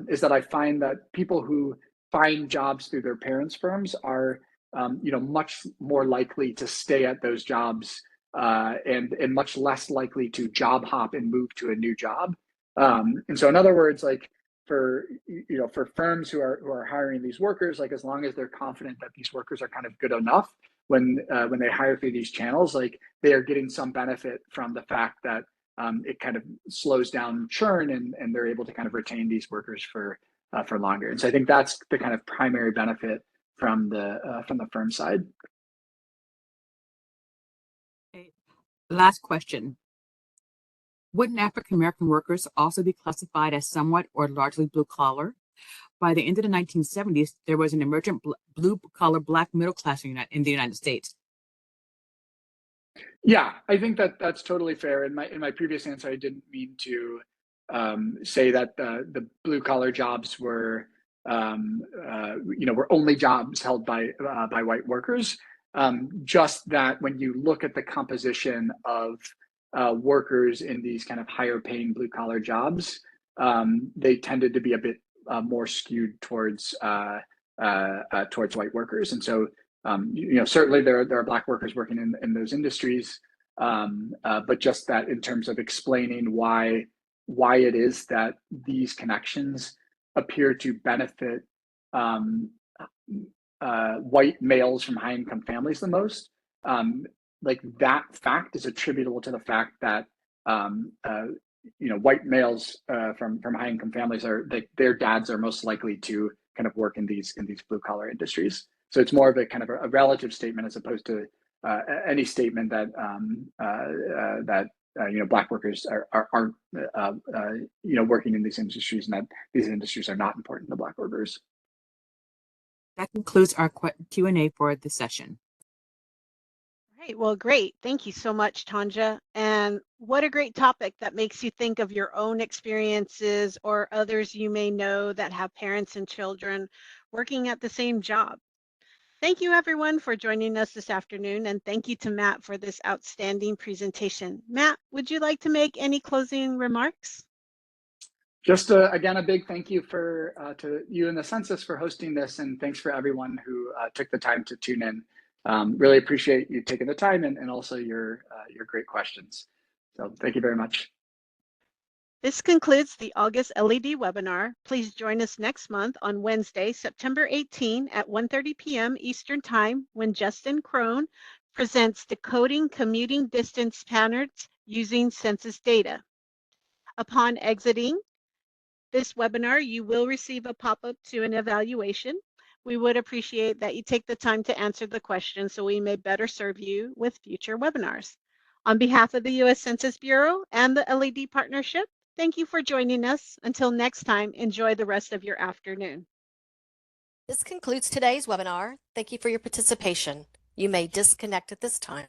is that I find that people who find jobs through their parents' firms are much more likely to stay at those jobs and much less likely to job hop and move to a new job. And so in other words, like for firms who are hiring these workers, like as long as they're confident that these workers are kind of good enough when they hire through these channels, like they are getting some benefit from the fact that it kind of slows down churn and they're able to kind of retain these workers for longer. And so I think that's the kind of primary benefit from the firm side. Okay. Last question. Wouldn't African American workers also be classified as somewhat or largely blue collar? By the end of the 1970s, there was an emergent blue collar Black middle class in the United States. Yeah, I think that's totally fair. In my previous answer, I didn't mean to say that the blue collar jobs were were only jobs held by white workers. Just that when you look at the composition of workers in these kind of higher paying blue collar jobs, they tended to be a bit more skewed towards white workers. And so certainly there are Black workers working in those industries, but just that in terms of explaining why it is that these connections appear to benefit white males from high income families the most, like that fact is attributable to the fact that white males from high income families their dads are most likely to kind of work in these blue collar industries. So it's more of a kind of a relative statement as opposed to any statement that Black workers aren't working in these industries and that these industries are not important to Black workers. That concludes our Q&A for the session. Right. Well, great. Thank you so much, Tanja. And what a great topic that makes you think of your own experiences or others you may know that have parents and children working at the same job. Thank you, everyone, for joining us this afternoon. And thank you to Matt for this outstanding presentation. Matt, would you like to make any closing remarks? Just again, a big thank you to you and the Census for hosting this, and thanks for everyone who took the time to tune in. Really appreciate you taking the time and also your great questions. So thank you very much. This concludes the August LED webinar. Please join us next month on Wednesday, September 18 at 1:30 p.m. Eastern Time when Justin Crone presents Decoding Commuting Distance Patterns Using Census Data. Upon exiting this webinar, you will receive a pop-up to an evaluation. We would appreciate that you take the time to answer the question so we may better serve you with future webinars. On behalf of the U.S. Census Bureau and the LED Partnership, thank you for joining us. Until next time, enjoy the rest of your afternoon. This concludes today's webinar. Thank you for your participation. You may disconnect at this time.